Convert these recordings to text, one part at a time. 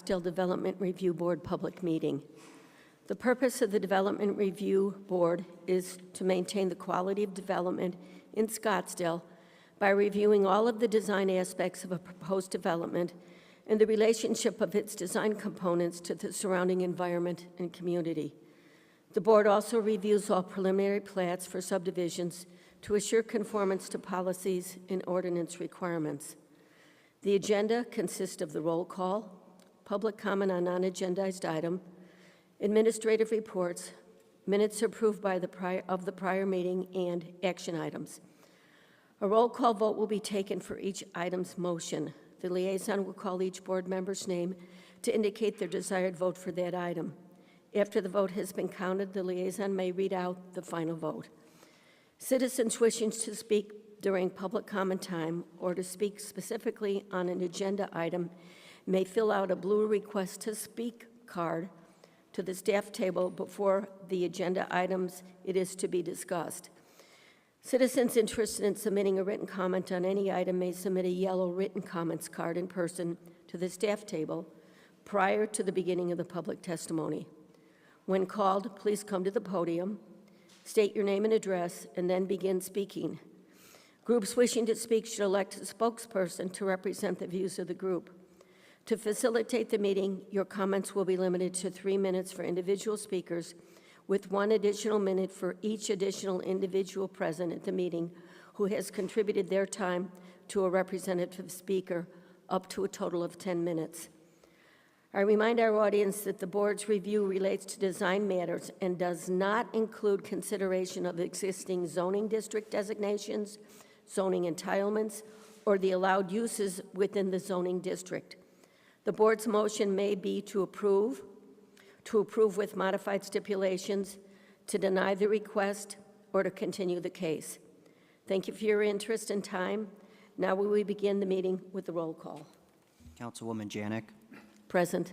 Scottsdale Development Review Board public meeting. The purpose of the Development Review Board is to maintain the quality of development in Scottsdale by reviewing all of the design aspects of a proposed development and the relationship of its design components to the surrounding environment and community. The board also reviews all preliminary plats for subdivisions to assure conformance to policies and ordinance requirements. The agenda consists of the roll call, public comment on non-agendized item, administrative reports, minutes approved by the prior meeting, and action items. A roll call vote will be taken for each item's motion. The liaison will call each board member's name to indicate their desired vote for that item. After the vote has been counted, the liaison may read out the final vote. Citizens wishing to speak during public comment time or to speak specifically on an agenda item may fill out a blue request to speak card to the staff table before the agenda items it is to be discussed. Citizens interested in submitting a written comment on any item may submit a yellow written comments card in person to the staff table prior to the beginning of the public testimony. When called, please come to the podium, state your name and address, and then begin speaking. Groups wishing to speak should elect a spokesperson to represent the views of the group. To facilitate the meeting, your comments will be limited to 3 minutes for individual speakers, with 1 additional minute for each additional individual present at the meeting who has contributed their time to a representative speaker, up to a total of 10 minutes. I remind our audience that the board's review relates to design matters and does not include consideration of existing zoning district designations, zoning entitlements, or the allowed uses within the zoning district. The board's motion may be to approve with modified stipulations, to deny the request, or to continue the case. Thank you for your interest and time. Now we will begin the meeting with the roll call. Councilwoman Janik. Present.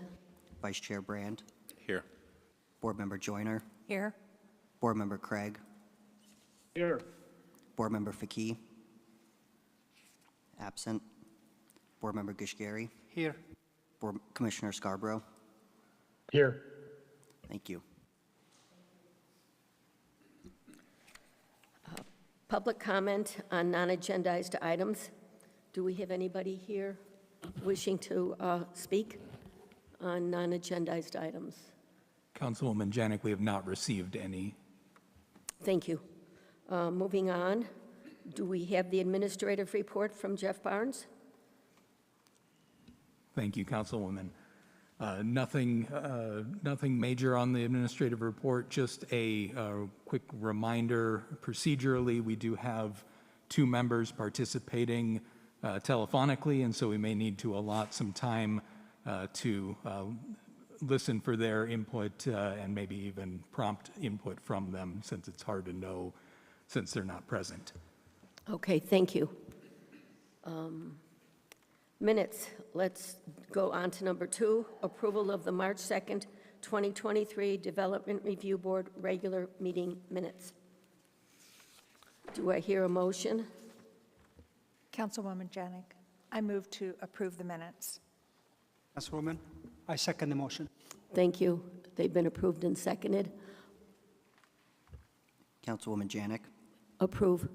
Vice Chair Brand. Here. Board Member Joyner. Here. Board Member Craig. Here. Board Member Faki. Absent. Board Member Gishgari. Here. Board Commissioner Scarborough. Here. Thank you. Public comment on non-agendized items. Do we have anybody here wishing to speak on non-agendized items? Councilwoman Janik, we have not received any. Thank you. Moving on, do we have the administrative report from Jeff Barnes? Thank you, Councilwoman. Nothing major on the administrative report, just a quick reminder. Procedurally, we do have 2 members participating telephonically, and so we may need to allot some time to listen for their input and maybe even prompt input from them, since it's hard to know since they're not present. Okay, thank you. Minutes. Let's go on to number 2, approval of the March 2nd, 2023 Development Review Board regular meeting minutes. Do I hear a motion? Councilwoman Janik, I move to approve the minutes. Councilwoman, I second the motion. Thank you. They've been approved and seconded. Councilwoman Janik. Approve.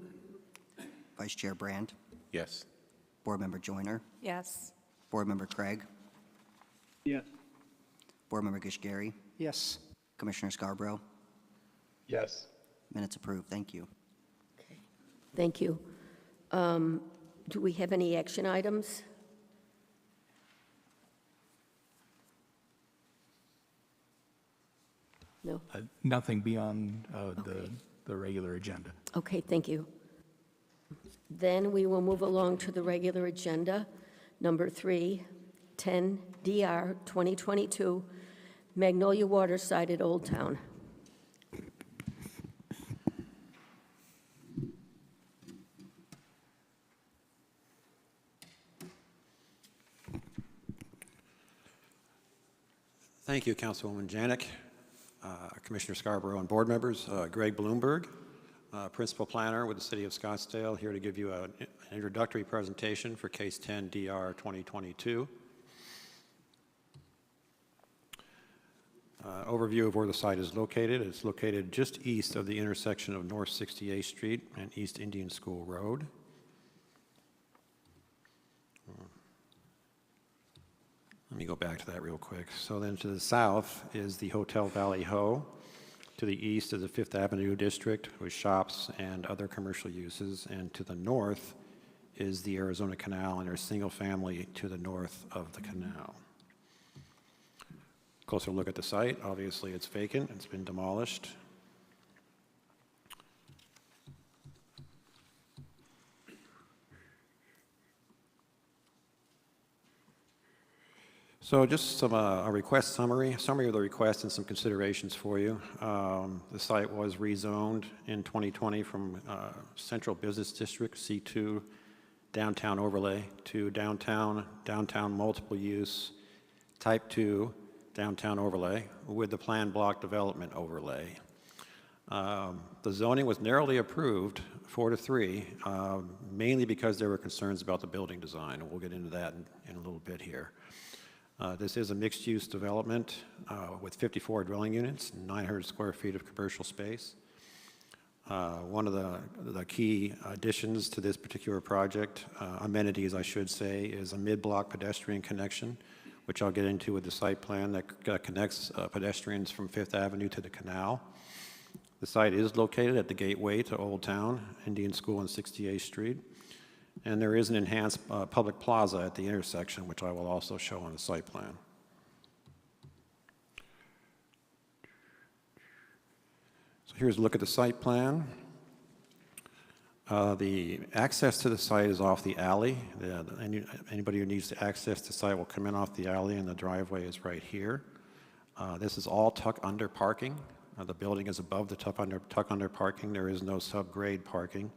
Vice Chair Brand. Yes. Board Member Joyner. Yes. Board Member Craig. Yes. Board Member Gishgari. Yes. Commissioner Scarborough. Yes. Minutes approved. Thank you. Okay. Thank you. Do we have any action items? No? Nothing beyond Okay. the regular agenda. Okay, thank you. Then we will move along to the regular agenda. Number 3, 10 DR 2022, Magnolia Waterside at Old Town. Thank you, Councilwoman Janik, Commissioner Scarborough, and board members. Greg Bloomberg, Principal Planner with the City of Scottsdale, here to give you an introductory presentation for Case 10 DR 2022. Overview of where the site is located. It's located just east of the intersection of North 68th Street and East Indian School Road. Let me go back to that real quick. So then to the south is the Hotel Valley Ho. To the east is the Fifth Avenue District with shops and other commercial uses. And to the north is the Arizona Canal, and there's single family to the north of the canal. Closer look at the site. Obviously, it's vacant. It's been demolished. So just some a request summary of the request and some considerations for you. The site was rezoned in 2020 from Central Business District C2 downtown overlay to downtown multiple use type 2 downtown overlay with the planned block development overlay. The zoning was narrowly approved 4-3, mainly because there were concerns about the building design, and we'll get into that in a little bit here. This is a mixed-use development with 54 dwelling units, 900 square feet of commercial space. One of the key additions to this particular project, amenities I should say, is a mid-block pedestrian connection, which I'll get into with the site plan that connects pedestrians from Fifth Avenue to the canal. The site is located at the gateway to Old Town, Indian School and 68th Street. And there is an enhanced public plaza at the intersection, which I will also show on the site plan. So here's a look at the site plan. The access to the site is off the alley. Anybody who needs to access the site will come in off the alley, and the driveway is right here. This is all tuck-under parking. The building is above the tuck-under parking. There is no subgrade parking.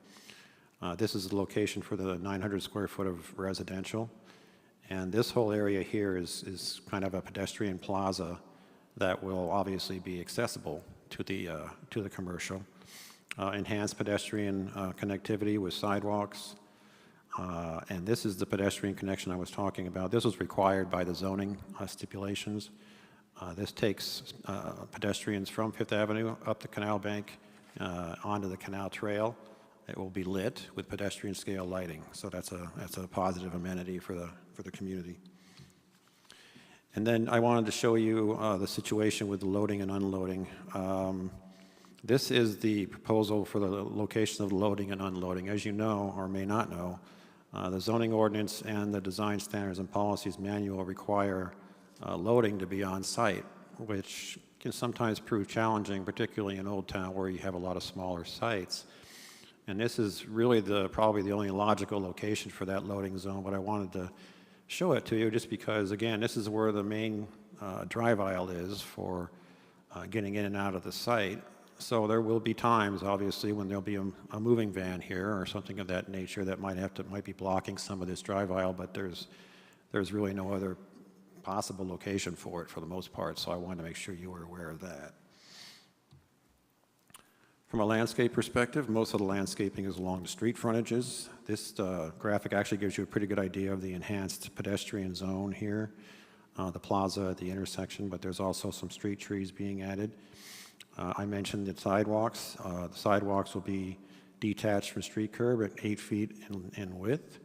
This is the location for the 900 square foot of residential. And this whole area here is kind of a pedestrian plaza that will obviously be accessible to the commercial. Enhanced pedestrian connectivity with sidewalks. And this is the pedestrian connection I was talking about. This was required by the zoning stipulations. This takes pedestrians from Fifth Avenue up the canal bank onto the canal trail. It will be lit with pedestrian scale lighting, so that's a positive amenity for the community. And then I wanted to show you the situation with the loading and unloading. This is the proposal for the location of the loading and unloading. As you know, or may not know, the zoning ordinance and the design standards and policies manual require loading to be on site, which can sometimes prove challenging, particularly in Old Town where you have a lot of smaller sites. And this is really probably the only logical location for that loading zone, but I wanted to show it to you just because, again, this is where the main drive aisle is for getting in and out of the site. So there will be times, obviously, when there'll be a moving van here or something of that nature that might be blocking some of this drive aisle, but there's really no other possible location for it for the most part, so I wanted to make sure you were aware of that. From a landscape perspective, most of the landscaping is along the street frontages. This graphic actually gives you a pretty good idea of the enhanced pedestrian zone here, the plaza at the intersection, but there's also some street trees being added. I mentioned the sidewalks. The sidewalks will be detached from street curb at 8 feet in width,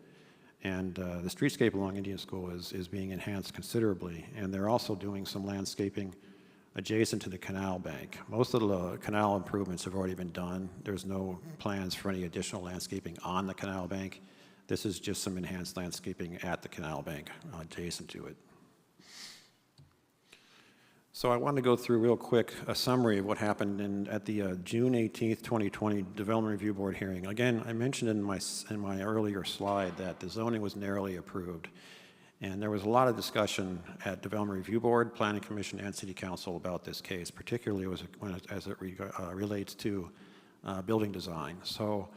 and the streetscape along Indian School is being enhanced considerably, and they're also doing some landscaping adjacent to the canal bank. Most of the canal improvements have already been done. There's no plans for any additional landscaping on the canal bank. This is just some enhanced landscaping at the canal bank adjacent to it. So I want to go through real quick a summary of what happened at the June 18th, 2020 Development Review Board hearing. Again, I mentioned in my earlier slide that the zoning was narrowly approved. And there was a lot of discussion at Development Review Board, Planning Commission, and City Council about this case, particularly as it relates to building design. So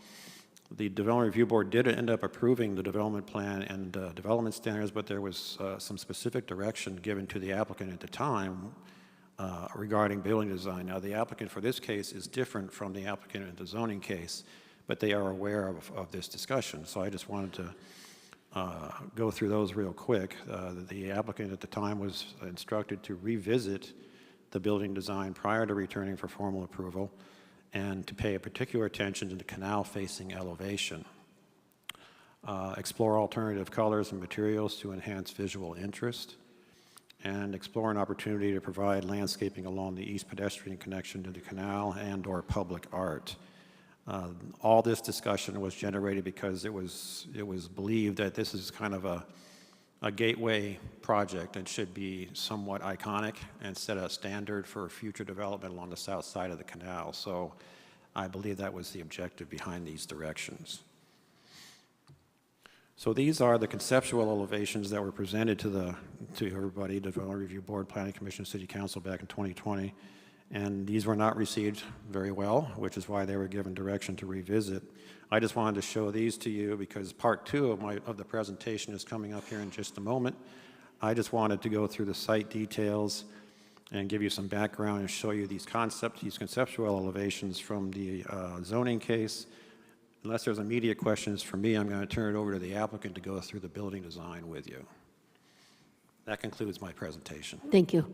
the Development Review Board did end up approving the development plan and development standards, but there was some specific direction given to the applicant at the time regarding building design. Now, the applicant for this case is different from the applicant in the zoning case, but they are aware of this discussion. So I just wanted to go through those real quick. The applicant at the time was instructed to revisit the building design prior to returning for formal approval, and to pay a particular attention to the canal-facing elevation. Explore alternative colors and materials to enhance visual interest, and explore an opportunity to provide landscaping along the east pedestrian connection to the canal and/or public art. All this discussion was generated because it was believed that this is kind of a gateway project and should be somewhat iconic and set a standard for future development along the south side of the canal. So I believe that was the objective behind these directions. So these are the conceptual elevations that were presented to everybody, Development Review Board, Planning Commission, City Council back in 2020. And these were not received very well, which is why they were given direction to revisit. I just wanted to show these to you because part two of the presentation is coming up here in just a moment. I just wanted to go through the site details and give you some background and show you these conceptual elevations from the zoning case. Unless there's immediate questions for me, I'm going to turn it over to the applicant to go through the building design with you. That concludes my presentation. Thank you.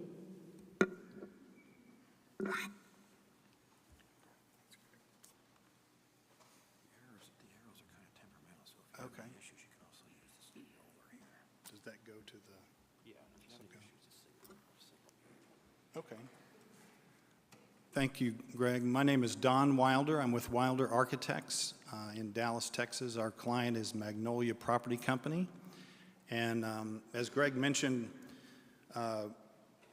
Okay. Does that go to the? Yeah. Okay. Thank you, Greg. My name is Don Wilder. I'm with Wilder Architects in Dallas, Texas. Our client is Magnolia Property Company. And as Greg mentioned,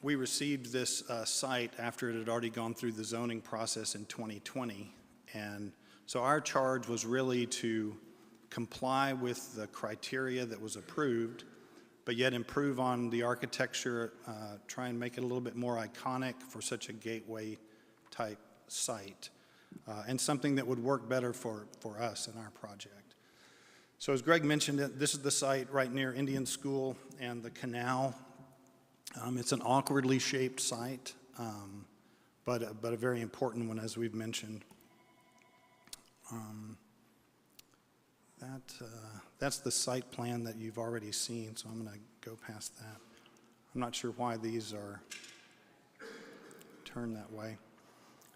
we received this site after it had already gone through the zoning process in 2020. And so our charge was really to comply with the criteria that was approved, but yet improve on the architecture, try and make it a little bit more iconic for such a gateway type site, and something that would work better for us in our project. So as Greg mentioned, this is the site right near Indian School and the canal. It's an awkwardly shaped site, but a very important one, as we've mentioned. That's the site plan that you've already seen, so I'm going to go past that. I'm not sure why these are turned that way.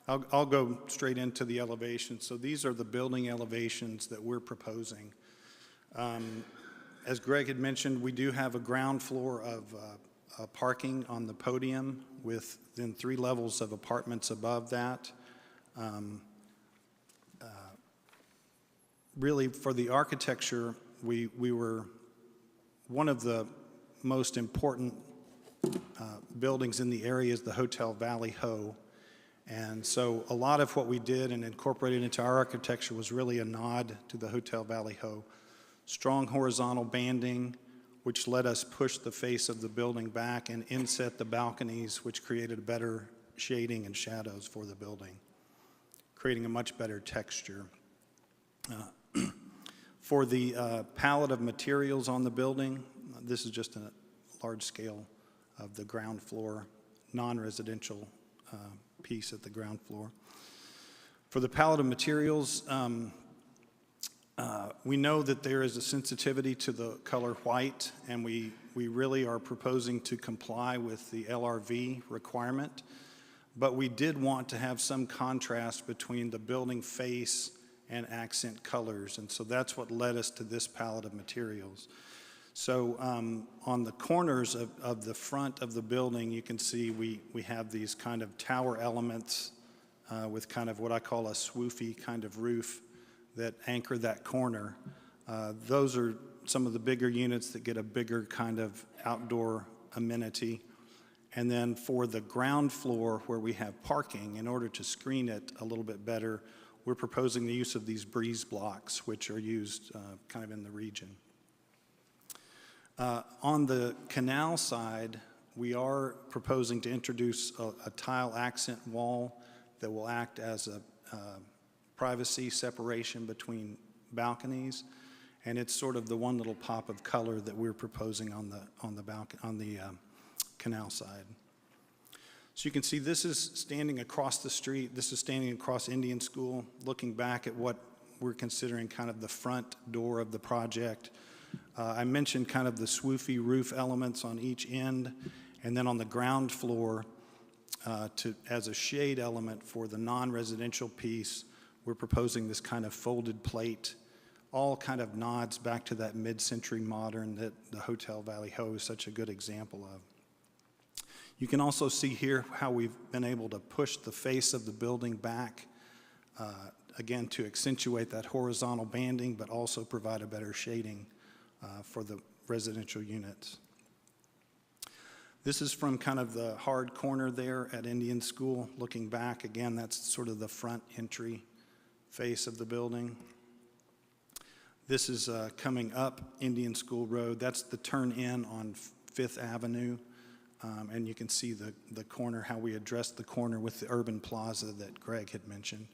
I'll go straight into the elevations. So these are the building elevations that we're proposing. As Greg had mentioned, we do have a ground floor of parking on the podium with then 3 levels of apartments above that. Really, for the architecture, we were one of the most important buildings in the area is the Hotel Valley Ho. And so a lot of what we did and incorporated into our architecture was really a nod to the Hotel Valley Ho. Strong horizontal banding, which let us push the face of the building back and inset the balconies, which created better shading and shadows for the building, creating a much better texture. For the palette of materials on the building, this is just a large scale of the ground floor, non-residential piece at the ground floor. For the palette of materials, we know that there is a sensitivity to the color white, and we really are proposing to comply with the LRV requirement, but we did want to have some contrast between the building face and accent colors, and so that's what led us to this palette of materials. So on the corners of the front of the building, you can see we have these kind of tower elements with kind of what I call a swoofy kind of roof that anchor that corner. Those are some of the bigger units that get a bigger kind of outdoor amenity. And then for the ground floor where we have parking, in order to screen it a little bit better, we're proposing the use of these breeze blocks, which are used kind of in the region. On the canal side, we are proposing to introduce a tile accent wall that will act as a privacy separation between balconies, and it's sort of the one little pop of color that we're proposing on the canal side. So you can see this is standing across the street. This is standing across Indian School, looking back at what we're considering kind of the front door of the project. I mentioned kind of the swoofy roof elements on each end, and then on the ground floor, as a shade element for the non-residential piece, we're proposing this kind of folded plate, all kind of nods back to that mid-century modern that the Hotel Valley Ho is such a good example of. You can also see here how we've been able to push the face of the building back, again, to accentuate that horizontal banding, but also provide a better shading for the residential units. This is from kind of the hard corner there at Indian School. Looking back, again, that's sort of the front entry face of the building. This is coming up Indian School Road. That's the turn in on Fifth Avenue. And you can see the corner, how we addressed the corner with the urban plaza that Greg had mentioned.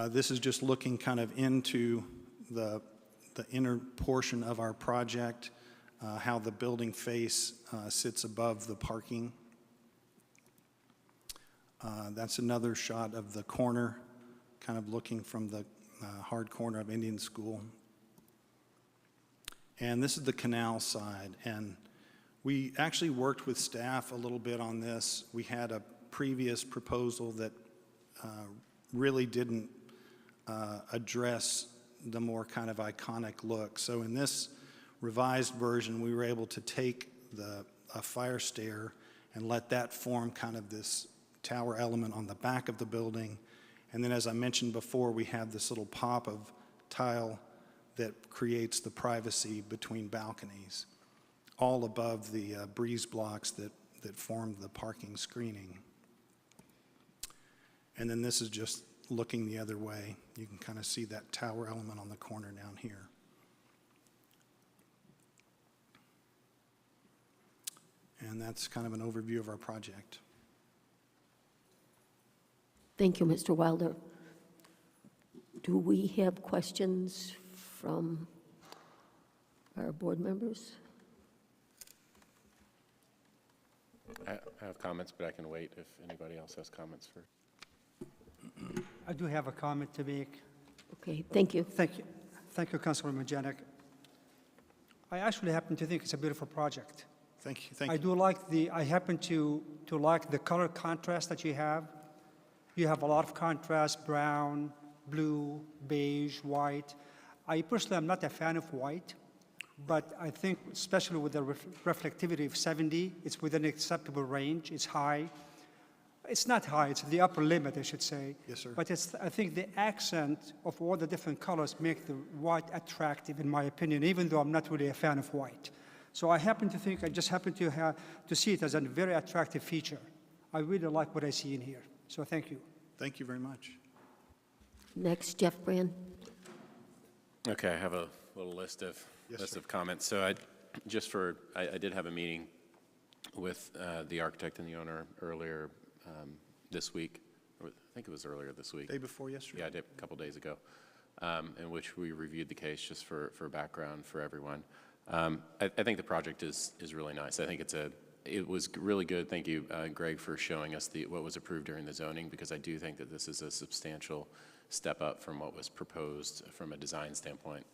This is just looking kind of into the inner portion of our project, how the building face sits above the parking. That's another shot of the corner, kind of looking from the hard corner of Indian School. And this is the canal side. And we actually worked with staff a little bit on this. We had a previous proposal that really didn't address the more kind of iconic look. So in this revised version, we were able to take a fire stair and let that form kind of this tower element on the back of the building. And then, as I mentioned before, we have this little pop of tile that creates the privacy between balconies, all above the breeze blocks that form the parking screening. And then this is just looking the other way. You can kind of see that tower element on the corner down here. And that's kind of an overview of our project. Thank you, Mr. Wilder. Do we have questions from our board members? I have comments, but I can wait if anybody else has comments first. I do have a comment to make. Okay, thank you. Thank you. Thank you, Councilwoman Janik. I actually happen to think it's a beautiful project. Thank you. I do like I happen to like the color contrast that you have. You have a lot of contrast, brown, blue, beige, white. I personally am not a fan of white, but I think especially with the reflectivity of 70, it's within an acceptable range. It's high. It's not high, it's the upper limit, I should say. Yes, sir. But I think the accent of all the different colors make the white attractive, in my opinion, even though I'm not really a fan of white. So I just happen to see it as a very attractive feature. I really like what I see in here. So thank you. Thank you very much. Next, Jeff Brand. Okay, I have a little list of comments. So I did have a meeting with the architect and the owner earlier this week. I think it was earlier this week. Day before yesterday? Yeah, I did a couple days ago, in which we reviewed the case just for background for everyone. I think the project is really nice. I think it was really good. Thank you, Greg, for showing us what was approved during the zoning, because I do think that this is a substantial step up from what was proposed from a design standpoint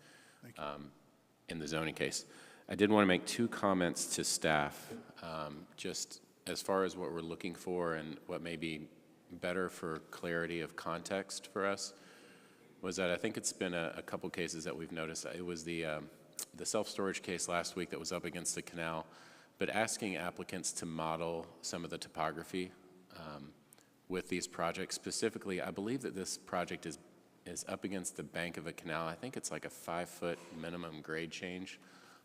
in the zoning case. I did want to make two comments to staff, just as far as what we're looking for and what may be better for clarity of context for us, was that I think it's been a couple cases that we've noticed. It was the self-storage case last week that was up against the canal, but asking applicants to model some of the topography with these projects. Specifically, I believe that this project is up against the bank of a canal. I think it's like a 5-foot minimum grade change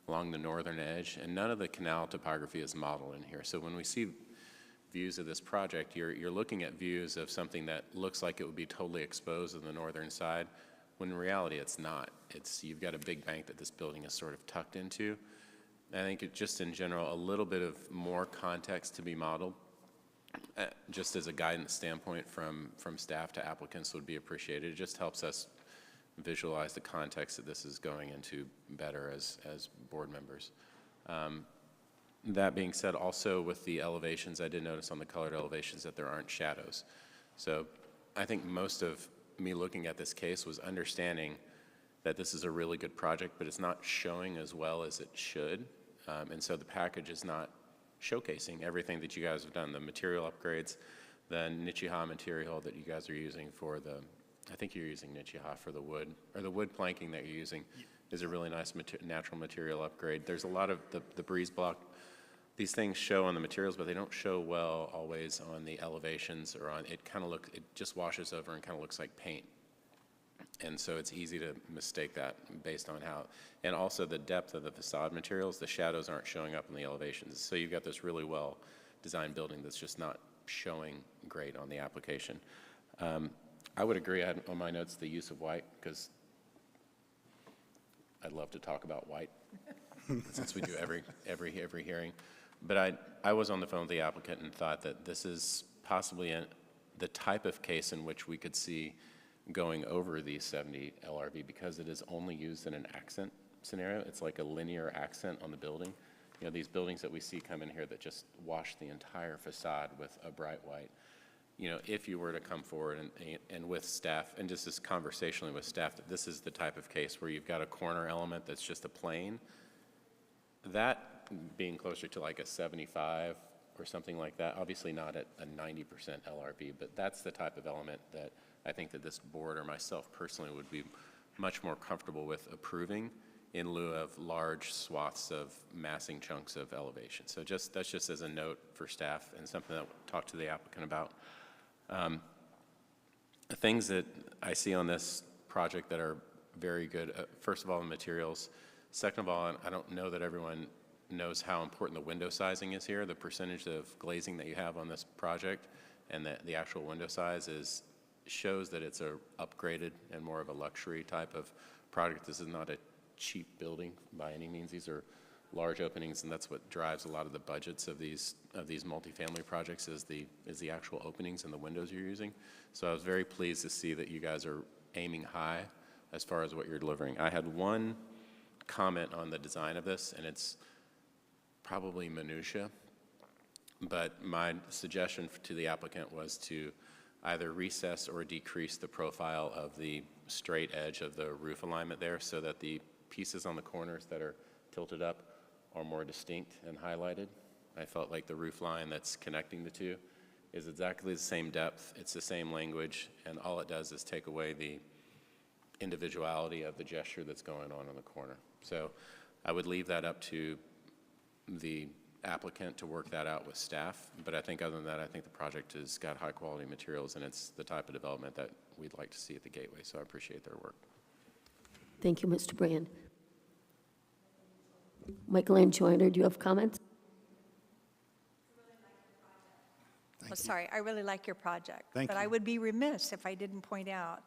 along the northern edge, and none of the canal topography is modeled in here. So when we see views of this project, you're looking at views of something that looks like it would be totally exposed on the northern side, when in reality it's not. You've got a big bank that this building is sort of tucked into. I think just in general, a little bit of more context to be modeled, just as a guidance standpoint from staff to applicants, would be appreciated. It just helps us visualize the context that this is going into better as board members. That being said, also with the elevations, I did notice on the colored elevations that there aren't shadows. So I think most of me looking at this case was understanding that this is a really good project, but it's not showing as well as it should. And so the package is not showcasing everything that you guys have done, the material upgrades, the Nichiha material that you guys are using for the, I think you're using Nichiha for the wood, or the wood planking that you're using is a really nice natural material upgrade. There's a lot of the breeze block. These things show on the materials, but they don't show well always on the elevations or on, it just washes over and kind of looks like paint. And so it's easy to mistake that based on how, and also the depth of the facade materials, the shadows aren't showing up in the elevations. So you've got this really well designed building that's just not showing great on the application. I would agree, I had on my notes the use of white, because I'd love to talk about white since we do every hearing. But I was on the phone with the applicant and thought that this is possibly the type of case in which we could see going over the 70 LRV, because it is only used in an accent scenario. It's like a linear accent on the building. You know, these buildings that we see come in here that just wash the entire facade with a bright white. You know, if you were to come forward and with staff, and just as conversationally with staff, that this is the type of case where you've got a corner element that's just a plane, that being closer to like a 75 or something like that, obviously not at a 90% LRV, but that's the type of element that I think that this board or myself personally would be much more comfortable with approving in lieu of large swaths of massing chunks of elevation. So that's just as a note for staff and something that we'll talk to the applicant about. The things that I see on this project that are very good, first of all, the materials. Second of all, I don't know that everyone knows how important the window sizing is here. The percentage of glazing that you have on this project and the actual window size shows that it's a upgraded and more of a luxury type of product. This is not a cheap building by any means. These are large openings, and that's what drives a lot of the budgets of these multifamily projects is the actual openings and the windows you're using. So I was very pleased to see that you guys are aiming high as far as what you're delivering. I had one comment on the design of this, and it's probably minutia, but my suggestion to the applicant was to either recess or decrease the profile of the straight edge of the roof alignment there so that the pieces on the corners that are tilted up are more distinct and highlighted. I felt like the roof line that's connecting the two is exactly the same depth, it's the same language, and all it does is take away the individuality of the gesture that's going on the corner. So I would leave that up to the applicant to work that out with staff, but I think other than that, I think the project has got high quality materials and it's the type of development that we'd like to see at the Gateway, so I appreciate their work. Thank you, Mr. Brand. Michael Ann Joyner, do you have comments? Oh, sorry, I really like your project. Thank But you. I would be remiss if I didn't point out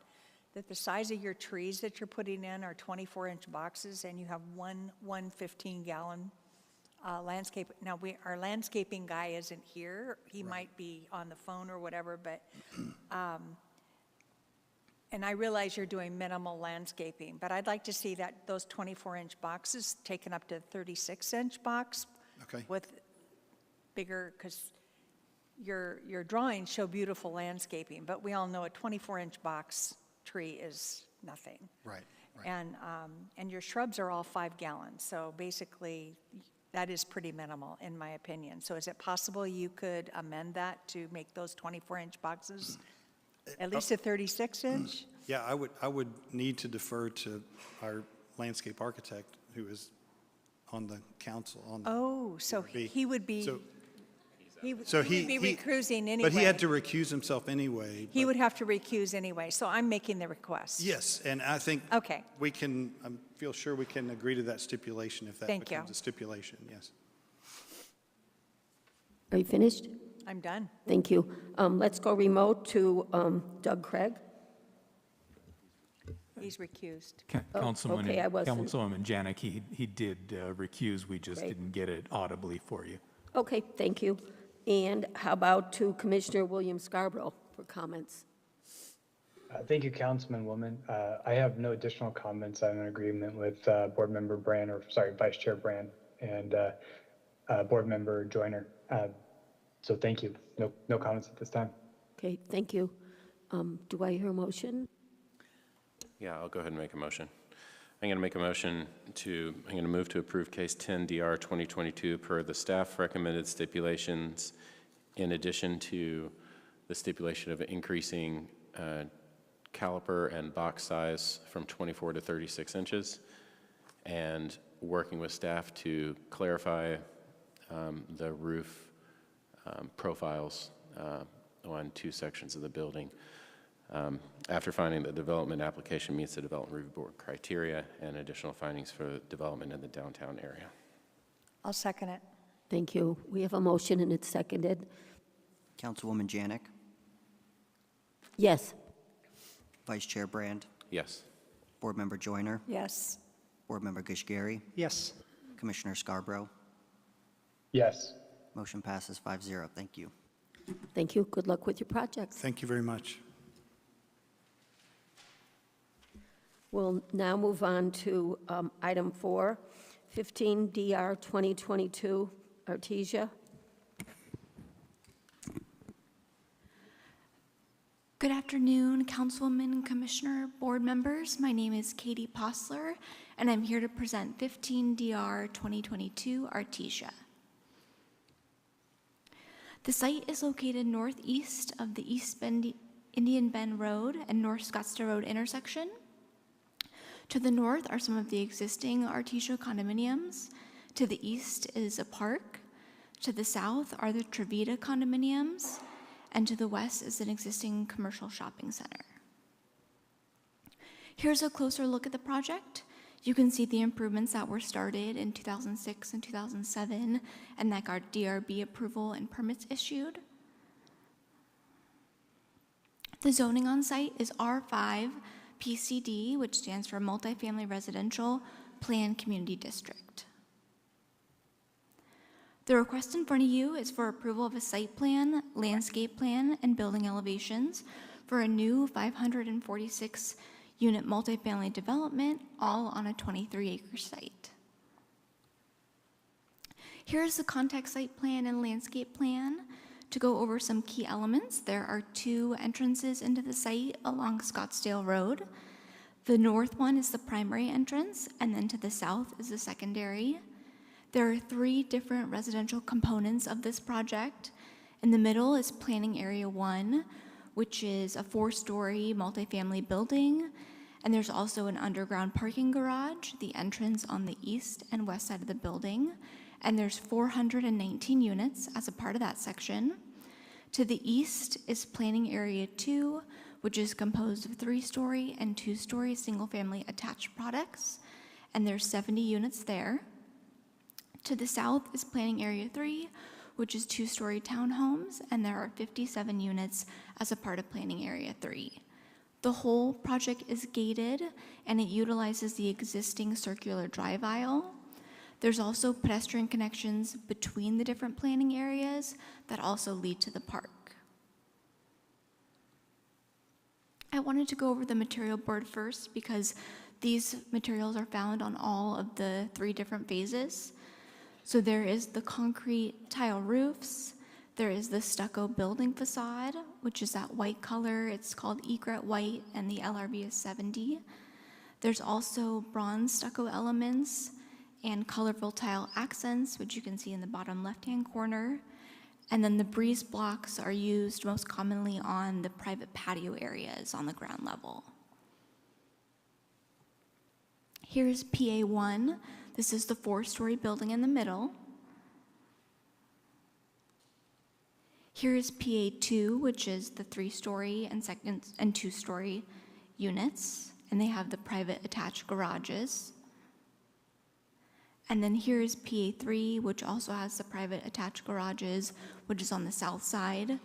that the size of your trees that you're putting in are 24-inch boxes, and you have one 15-gallon landscape. Now, our landscaping guy isn't here. He might be on the phone or whatever, but, and I realize you're doing minimal landscaping, but I'd like to see those 24-inch boxes taken up to 36-inch box. Okay. With bigger, because your drawings show beautiful landscaping, but we all know a 24-inch box tree is nothing. Right. And your shrubs are all 5 gallons, so basically that is pretty minimal in my opinion. So is it possible you could amend that to make those 24-inch boxes at least a 36-inch? Yeah, I would need to defer to our landscape architect who is on the council. Oh, so he would be, So- he would So be recusing anyway. But he had to recuse himself anyway. He but- would have to recuse anyway, so I'm making the request. Yes, and I think Okay. we can, I feel sure we can agree to that stipulation if that Thank you. becomes a stipulation, yes. Are you finished? I'm done. Thank you. Let's go remote to Doug Craig. He's recused. Councilman, okay, I wasn't. Councilwoman Janik, he did recuse, we just Great. didn't get it audibly for you. Okay, thank you. And how about to Commissioner William Scarborough for comments? Thank you, Councilman. I have no additional comments. I'm in agreement with Board Member Brand, Vice Chair Brand, and Board Member Joyner. So thank you. No comments at this time. Okay, thank you. Do I hear a motion? Yeah, I'll go ahead and make a motion. I'm going to move to approve case 10 DR 2022 per the staff recommended stipulations, in addition to the stipulation of increasing caliper and box size from 24 to 36 inches, and working with staff to clarify the roof profiles on 2 sections of the building. After finding the development application meets the development review board criteria, and additional findings for development in the downtown area. I'll second it. Thank you. We have a motion and it's seconded. Councilwoman Janik, Yes. Vice Chair Brand, Yes. Board Member Joyner, Yes. Board Member Gishgari, Yes. Commissioner Scarborough. Yes. Motion passes 5-0. Thank you. Thank you. Good luck with your projects. Thank you very much. We'll now move on to item 4, 15 DR 2022, Artesia. Good afternoon, Councilwoman, Commissioner, board members. My name is Katie Postler, and I'm here to present 15 DR 2022 Artesia. The site is located northeast of the East Bend, Indian Bend Road and North Scottsdale Road intersection. To the north are some of the existing Artesia condominiums. To the east is a park. To the south are the Trevita condominiums. And to the west is an existing commercial shopping center. Here's a closer look at the project. You can see the improvements that were started in 2006 and 2007 and that got DRB approval and permits issued. The zoning on site is R5 PCD, which stands for Multifamily Residential Planned Community District. The request in front of you is for approval of a site plan, landscape plan, and building elevations for a new 546-unit multifamily development, all on a 23-acre site. Here's the contact site plan and landscape plan. To go over some key elements, there are 2 entrances into the site along Scottsdale Road. The north one is the primary entrance, and then to the south is the secondary. There are 3 different residential components of this project. In the middle is Planning Area 1, which is a 4-story multifamily building, and there's also an underground parking garage, the entrance on the east and west side of the building, and there's 419 units as a part of that section. To the east is Planning Area 2, which is composed of 3-story and 2-story single-family attached products, and there's 70 units there. To the south is Planning Area 3, which is 2-story townhomes, and there are 57 units as a part of Planning Area 3. The whole project is gated, and it utilizes the existing circular drive aisle. There's also pedestrian connections between the different planning areas that also lead to the park. I wanted to go over the material board first because these materials are found on all of the 3 different phases. So there is the concrete tile roofs, there is the stucco building facade, which is that white color. It's called egret white, and the LRB is 70. There's also bronze stucco elements and colorful tile accents, which you can see in the bottom left-hand corner. And then the breeze blocks are used most commonly on the private patio areas on the ground level. Here's PA1. This is the 4-story building in the middle. Here is PA2, which is the 3-story and 2-story units, and they have the private attached garages. And then here is PA3, which also has the private attached garages, which is on the south side.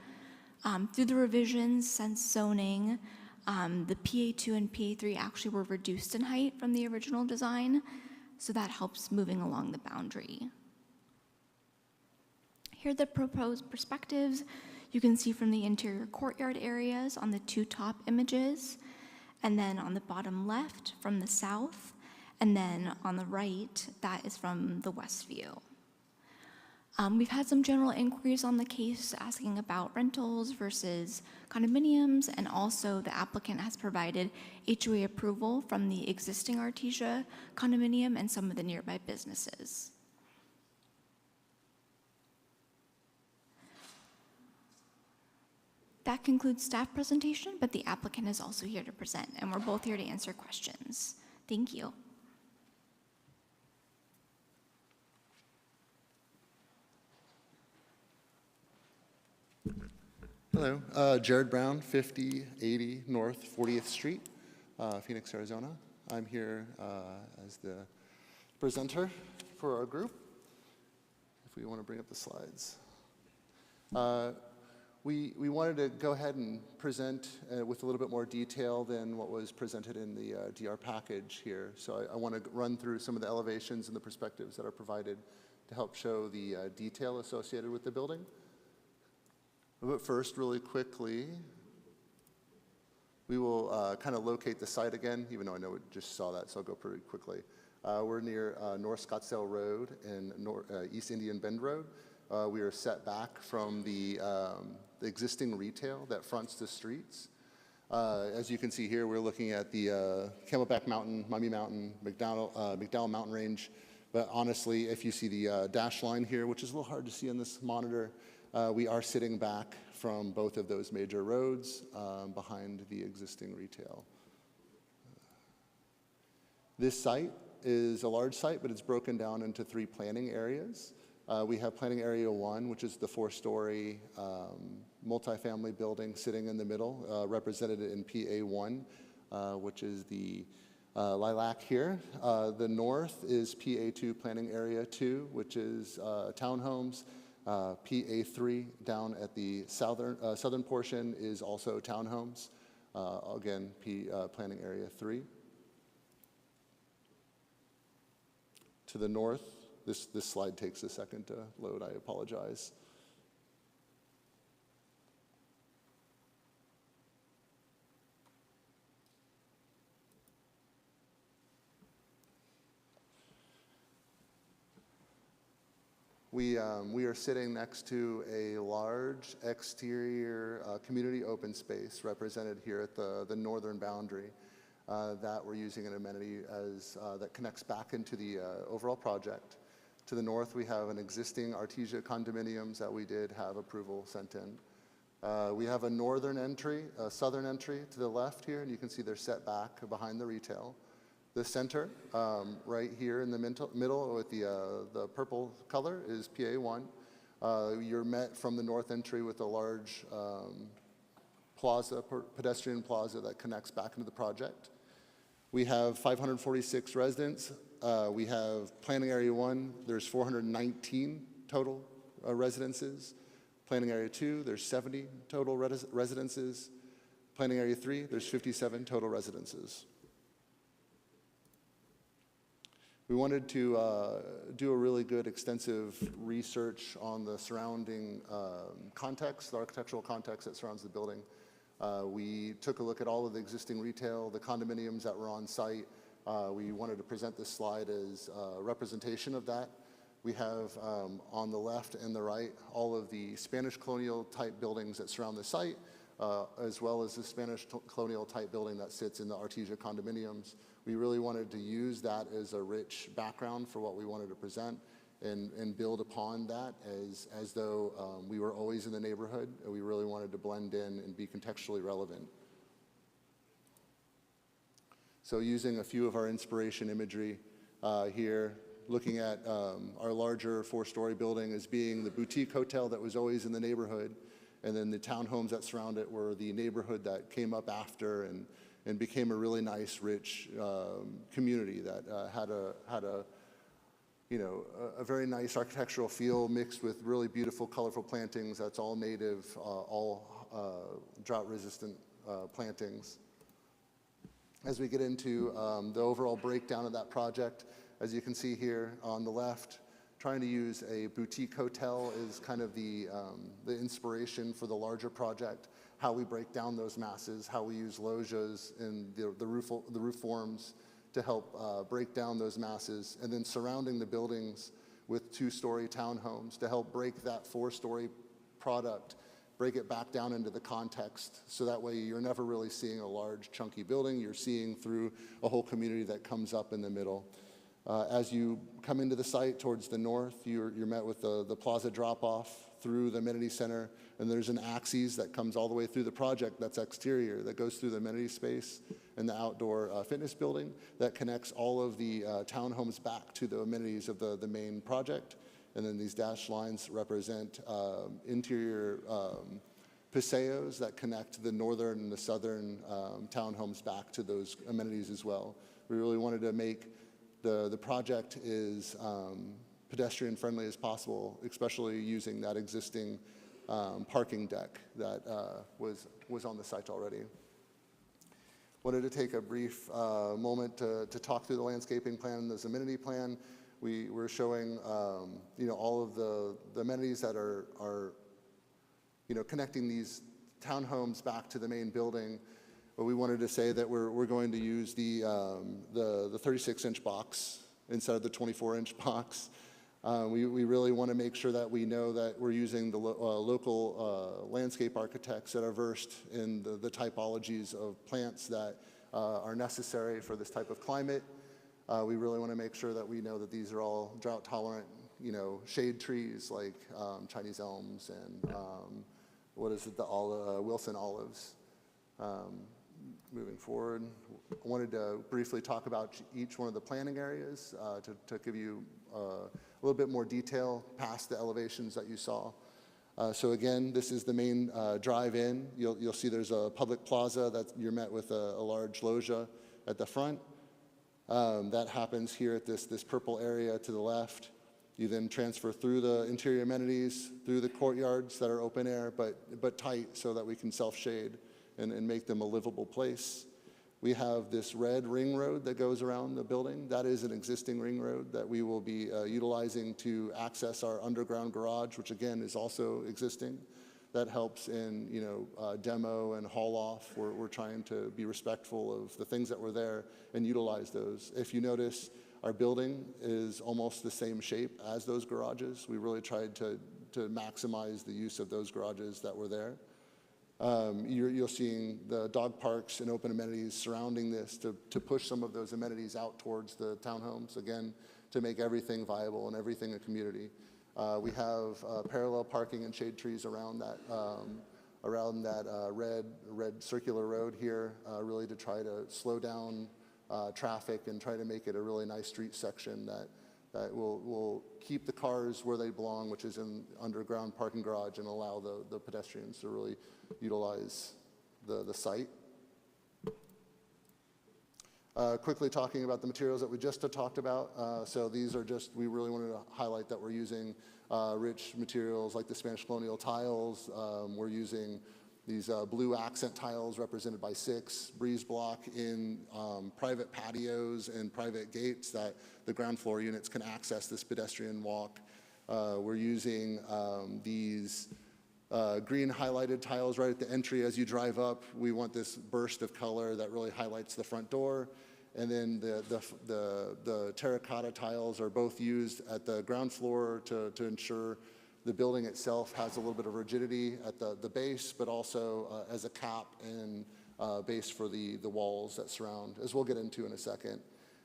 Through the revisions since zoning, the PA2 and PA3 actually were reduced in height from the original design, so that helps moving along the boundary. Here are the proposed perspectives. You can see from the interior courtyard areas on the 2 top images, and then on the bottom left from the south, and then on the right, that is from the west view. We've had some general inquiries on the case asking about rentals versus condominiums, and also the applicant has provided HOA approval from the existing Artesia condominium and some of the nearby businesses. That concludes staff presentation, but the applicant is also here to present, and we're both here to answer questions. Thank you. Hello, Jared Brown, 5080 North 40th Street, Phoenix, Arizona. I'm here as the presenter for our group. If we want to bring up the slides. We wanted to go ahead and present with a little bit more detail than what was presented in the DR package here. So I want to run through some of the elevations and the perspectives that are provided to help show the detail associated with the building. But first, really quickly, we will kind of locate the site again, even though I know we just saw that, so I'll go pretty quickly. We're near North Scottsdale Road and East Indian Bend Road. We are set back from the existing retail that fronts the streets. As you can see here, we're looking at the Camelback Mountain, Mummy Mountain, McDowell Mountain Range. But honestly, if you see the dash line here, which is a little hard to see on this monitor, we are sitting back from both of those major roads behind the existing retail. This site is a large site, but it's broken down into 3 planning areas. We have planning area 1, which is the 4-story multifamily building sitting in the middle, represented in PA1, which is the lilac here. The north is PA2 planning area 2, which is townhomes. PA3 down at the southern portion is also townhomes. Again, planning area 3. To the north, this slide takes a second to load, I apologize. We are sitting next to a large exterior community open space represented here at the northern boundary that we're using an amenity as that connects back into the overall project. To the north, we have an existing Artesia condominiums that we did have approval sent in. We have a northern entry, a southern entry to the left here, and you can see they're set back behind the retail. The center, right here in the middle with the purple color, is PA1. You're met from the north entry with a large plaza, pedestrian plaza that connects back into the project. We have 546 residents. We have planning area 1, there's 419 total residences. Planning area 2, there's 70 total residences. Planning area 3, there's 57 total residences. We wanted to do a really good extensive research on the surrounding context, the architectural context that surrounds the building. We took a look at all of the existing retail, the condominiums that were on site. We wanted to present this slide as a representation of that. We have on the left and the right all of the Spanish colonial type buildings that surround the site, as well as the Spanish colonial type building that sits in the Artesia condominiums. We really wanted to use that as a rich background for what we wanted to present and build upon that as though we were always in the neighborhood, and we really wanted to blend in and be contextually relevant. So using a few of our inspiration imagery here, looking at our larger 4-story building as being the boutique hotel that was always in the neighborhood, and then the townhomes that surround it were the neighborhood that came up after and became a really nice, rich community that had a very nice architectural feel mixed with really beautiful, colorful plantings. That's all native, all drought-resistant plantings. As we get into the overall breakdown of that project, as you can see here on the left, trying to use a boutique hotel is kind of the inspiration for the larger project. How we break down those masses, how we use loggias and the roof forms to help break down those masses. And then surrounding the buildings, with 2-story townhomes to help break that 4-story product, break it back down into the context, so that way you're never really seeing a large chunky building, you're seeing through a whole community that comes up in the middle. As you come into the site towards the north, you're met with the plaza drop-off through the amenity center, and there's an axis that comes all the way through the project that's exterior, that goes through the amenity space and the outdoor fitness building that connects all of the townhomes back to the amenities of the main project. And then these dashed lines represent interior paseos that connect the northern and the southern townhomes back to those amenities as well. We really wanted to make the project as pedestrian friendly as possible, especially using that existing parking deck that was on the site already. Wanted to take a brief moment to talk through the landscaping plan and this amenity plan. We're showing all of the amenities that are connecting these townhomes back to the main building. But we wanted to say that we're going to use the 36-inch box instead of the 24-inch box. We really want to make sure that we know that we're using the local landscape architects that are versed in the typologies of plants that are necessary for this type of climate. We really want to make sure that we know that these are all drought-tolerant, shade trees like Chinese elms and Wilson olives. Moving forward, I wanted to briefly talk about each one of the planning areas to give you a little bit more detail past the elevations that you saw. So again, this is the main drive-in. You'll see there's a public plaza that you're met with a large loggia at the front. That happens here at this purple area to the left. You then transfer through the interior amenities, through the courtyards that are open air, but tight so that we can self-shade and make them a livable place. We have this red ring road that goes around the building. That is an existing ring road that we will be utilizing to access our underground garage, which again is also existing. That helps in demo and haul off. We're trying to be respectful of the things that were there and utilize those. If you notice, our building is almost the same shape as those garages. We really tried to maximize the use of those garages that were there. You're seeing the dog parks and open amenities surrounding this to push some of those amenities out towards the townhomes, again, to make everything viable and everything a community. We have parallel parking and shade trees around that red circular road here, really to try to slow down traffic and try to make it a really nice street section that will keep the cars where they belong, which is in underground parking garage, and allow the pedestrians to really utilize the site. Quickly talking about the materials that we just talked about. So these are we really wanted to highlight that we're using rich materials like the Spanish colonial tiles. We're using these blue accent tiles represented by 6 breeze block in private patios and private gates that the ground floor units can access this pedestrian walk. We're using these green highlighted tiles right at the entry as you drive up. We want this burst of color that really highlights the front door. And then the terracotta tiles are both used at the ground floor to ensure the building itself has a little bit of rigidity at the base, but also as a cap and base for the walls that surround, as we'll get into in a second.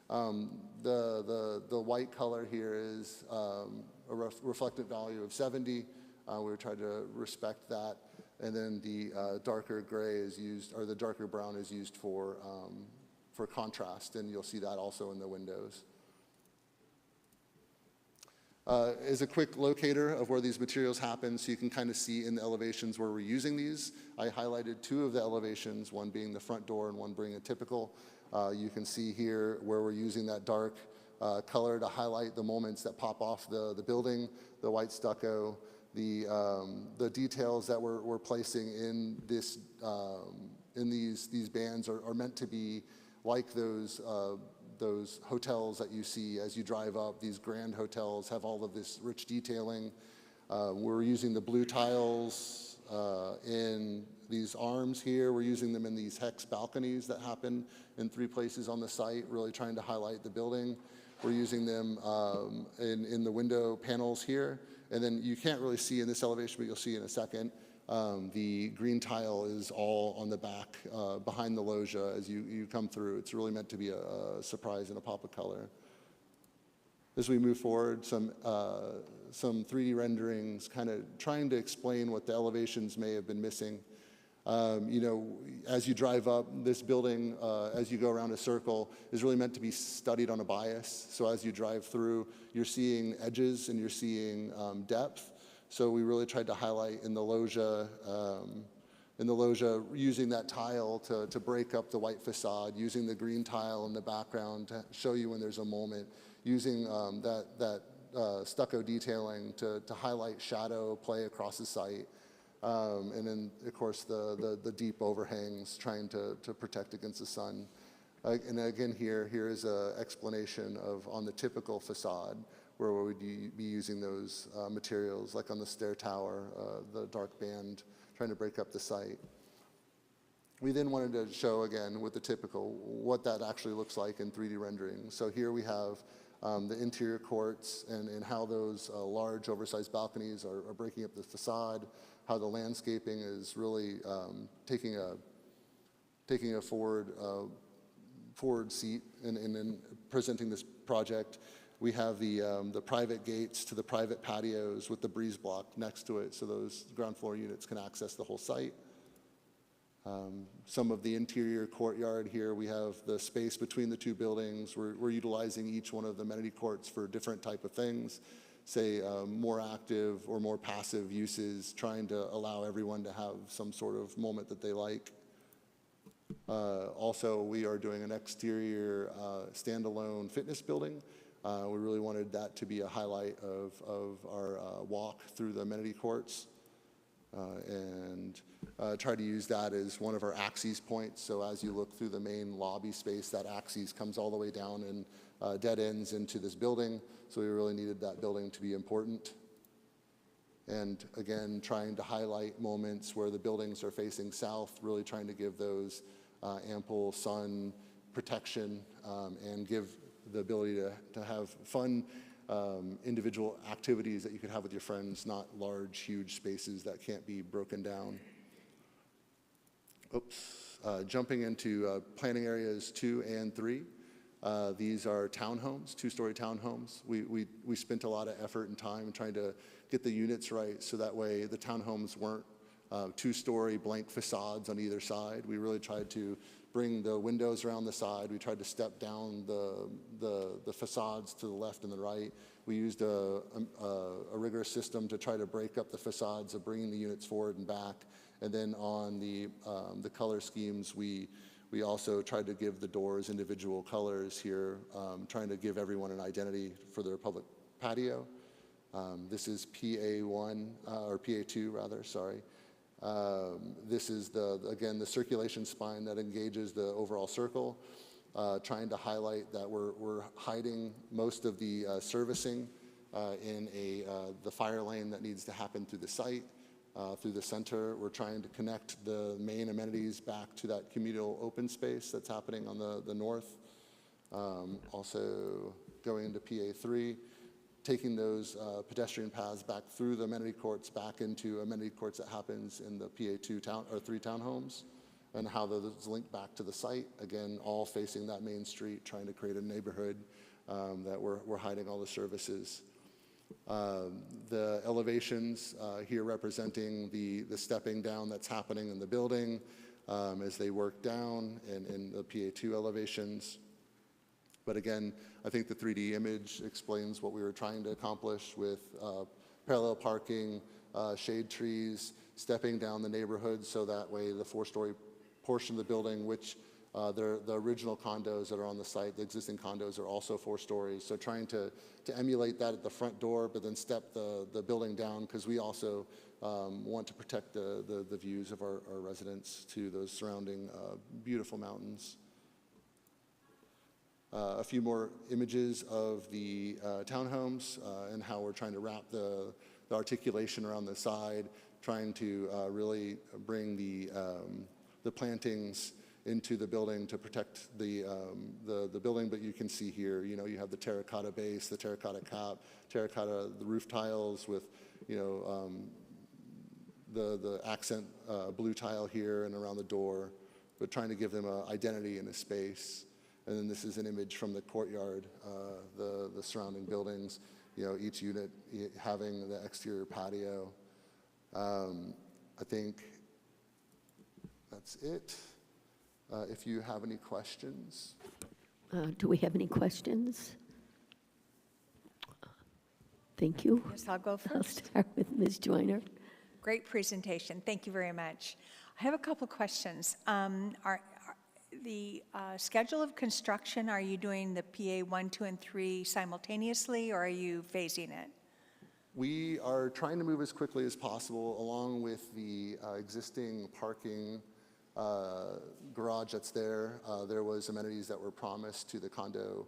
The white color here is a reflective value of 70. We tried to respect that. And then the darker gray is used, or the darker brown is used for contrast, and you'll see that also in the windows. Is a quick locator of where these materials happen, so you can kind of see in the elevations where we're using these. I highlighted 2 of the elevations, one being the front door and one being a typical. You can see here where we're using that dark color to highlight the moments that pop off the building, the white stucco, the details that we're placing in this in these bands are meant to be like those hotels that you see as you drive up. These grand hotels have all of this rich detailing. We're using the blue tiles in these arms here. We're using them in these hex balconies that happen in 3 places on the site, really trying to highlight the building. We're using them in the window panels here. And then you can't really see in this elevation, but you'll see in a second, the green tile is all on the back behind the loggia as you come through. It's really meant to be a surprise and a pop of color. As we move forward, some 3D renderings kind of trying to explain what the elevations may have been missing. As you drive up, this building, as you go around a circle, is really meant to be studied on a bias. So as you drive through, you're seeing edges and you're seeing depth. So we really tried to highlight in the loggia, using that tile to break up the white facade, using the green tile in the background to show you when there's a moment, using that stucco detailing to highlight shadow play across the site. And then, of course, the deep overhangs trying to protect against the sun. And again, here is an explanation of on the typical facade where we would be using those materials, like on the stair tower, the dark band, trying to break up the site. We then wanted to show, again, with the typical, what that actually looks like in 3D rendering. So here we have the interior courts and how those large, oversized balconies are breaking up the facade, how the landscaping is really taking a forward seat in presenting this project. We have the private gates to the private patios with the breeze block next to it, so those ground floor units can access the whole site. Some of the interior courtyard here, we have the space between the two buildings. We're utilizing each one of the amenity courts for different type of things, say more active or more passive uses, trying to allow everyone to have some sort of moment that they like. Also, we are doing an exterior standalone fitness building. We really wanted that to be a highlight of our walk through the amenity courts. And try to use that as one of our axes points. So as you look through the main lobby space, that axis comes all the way down and dead ends into this building. So we really needed that building to be important. And again, trying to highlight moments where the buildings are facing south, really trying to give those ample sun protection and give the ability to have fun individual activities that you could have with your friends, not large, huge spaces that can't be broken down. Jumping into planning areas 2 and 3. These are townhomes, 2-story townhomes. We spent a lot of effort and time trying to get the units right so that way the townhomes weren't 2-story blank facades on either side. We really tried to bring the windows around the side. We tried to step down the facades to the left and the right. We used a rigorous system to try to break up the facades of bringing the units forward and back. And then on the color schemes, we also tried to give the doors individual colors here, trying to give everyone an identity for their public patio. This is PA1, or PA2 rather, sorry. This is, again, the circulation spine that engages the overall circle, trying to highlight that we're hiding most of the servicing in the fire lane that needs to happen through the site, through the center. We're trying to connect the main amenities back to that communal open space that's happening on the north. Also going into PA3, taking those pedestrian paths back through the amenity courts back into amenity courts that happens in the PA2 or 3 townhomes, and how those link back to the site, again, all facing that main street, trying to create a neighborhood that we're hiding all the services. The elevations here representing the stepping down that's happening in the building as they work down in the PA2 elevations. But again, I think the 3D image explains what we were trying to accomplish with parallel parking, shade trees, stepping down the neighborhood so that way the 4-story portion of the building, which the original condos that are on the site, the existing condos are also 4 stories. So trying to emulate that at the front door, but then step the building down, because we also want to protect the views of our residents to those surrounding beautiful mountains. A few more images of the townhomes and how we're trying to wrap the articulation around the side, trying to really bring the plantings into the building to protect the building. But you can see here, you know, you have the terracotta base, the terracotta cap, the roof tiles with, you know, the accent blue tile here and around the door, but trying to give them an identity in a space. And then this is an image from the courtyard, the surrounding buildings, you know, each unit having the exterior patio. I think that's it. If you have any questions. Do we have any questions? Thank you. Yes, I'll go I'll first. start with Ms. Joyner. Great presentation. Thank you very much. I have a couple questions. The schedule of construction, are you doing the PA 1, 2, and 3 simultaneously, or are you phasing it? We are trying to move as quickly as possible along with the existing parking garage that's there. There was amenities that were promised to the condo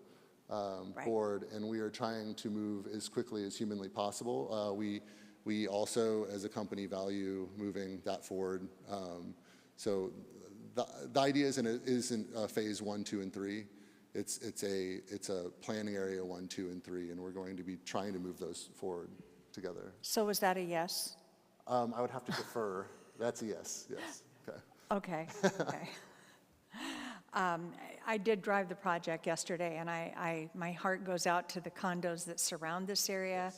board, and we are trying to move as quickly as humanly possible. We also, as a company, value moving that forward. So the idea isn't phase 1, 2, and 3. It's a planning area 1, 2, and 3, and we're going to be trying to move those forward together. So was that a yes? I would have to defer. That's a yes. Yes. Okay. Okay. I did drive the project yesterday, and my heart goes out to the condos that surround this area.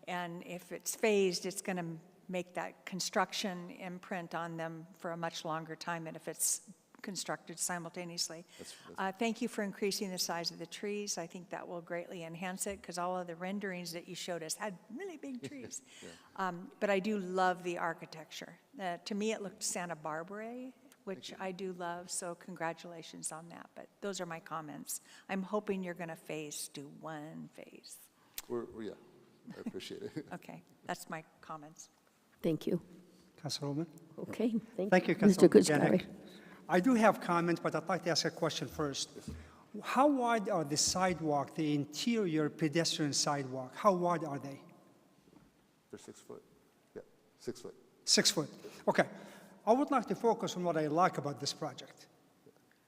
And if it's phased, it's going to make that construction imprint on them for a much longer time than if it's constructed simultaneously. Thank you for increasing the size of the trees. I think that will greatly enhance it, because all of the renderings that you showed us had really big trees. But I do love the architecture. To me, it looked Santa Barbara, which I do love, so congratulations on that. But those are my comments. I'm hoping you're going to do one phase. Yeah, I appreciate it. Okay, that's my comments. Thank you. Councilwoman? Okay, Thank you, Mr. Councilwoman Guskari. Janik. I do have comments, but I'd like to ask a question first. How wide are the sidewalk, the interior pedestrian sidewalk? How wide are they? They're 6 foot. Yeah, 6 foot. 6 foot. Okay. I would like to focus on what I like about this project.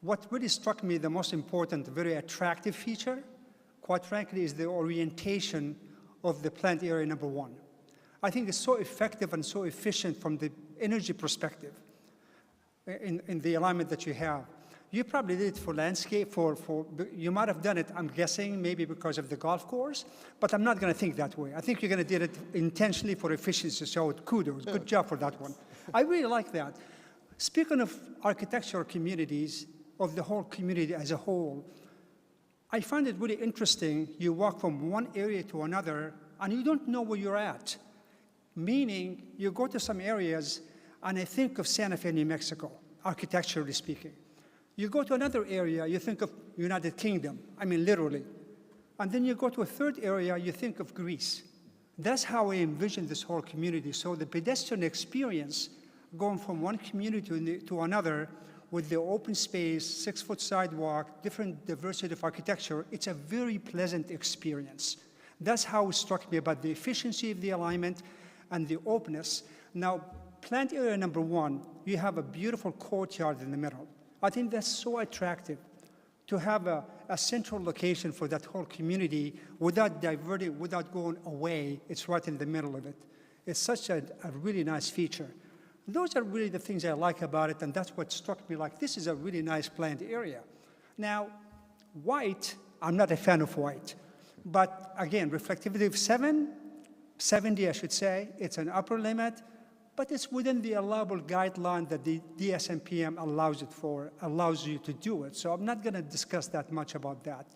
What really struck me the most important, very attractive feature, quite frankly, is the orientation of the plant area number 1. I think it's so effective and so efficient from the energy perspective in the alignment that you have. You probably did it for landscape, you might have done it, I'm guessing, maybe because of the golf course, but I'm not going to think that way. I think you're going to do it intentionally for efficiency, so kudos, good job for that one. I really like that. Speaking of architectural communities, of the whole community as a whole, I find it really interesting. You walk from one area to another, and you don't know where you're at. Meaning, you go to some areas, and I think of Santa Fe, New Mexico, architecturally speaking. You go to another area, you think of United Kingdom, I mean literally. And then you go to a third area, you think of Greece. That's how I envision this whole community. So the pedestrian experience, going from one community to another, with the open space, 6 foot sidewalk, different diversity of architecture, it's a very pleasant experience. That's how it struck me about the efficiency of the alignment and the openness. Now, plant area number 1, you have a beautiful courtyard in the middle. I think that's so attractive to have a central location for that whole community without diverting, without going away. It's right in the middle of it. It's such a really nice feature. Those are really the things I like about it, and that's what struck me like, this is a really nice planned area. Now, white, I'm not a fan of white, but again, reflectivity of 70, I should say, it's an upper limit, but it's within the allowable guideline that the DSMPM allows you to do it. So I'm not going to discuss that much about that.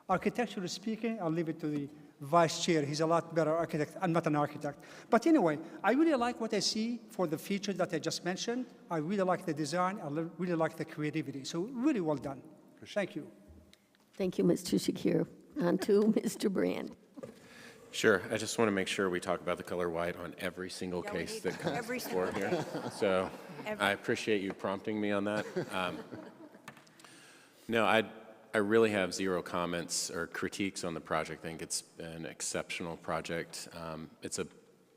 Architecturally speaking, I'll leave it to the vice chair. He's a lot better architect. I'm not an architect. But anyway, I really like what I see for the features that I just mentioned. I really like the design. I really like the creativity. So really well done. Thank you. Thank you, Mr. Shakir. On to Mr. Brand. Sure. I just want to make sure we talk about the color white on every single Yeah, we case need that comes every before single here. So I appreciate you prompting me on that. No, I really have zero comments or critiques on the project. I think it's an exceptional project. It's a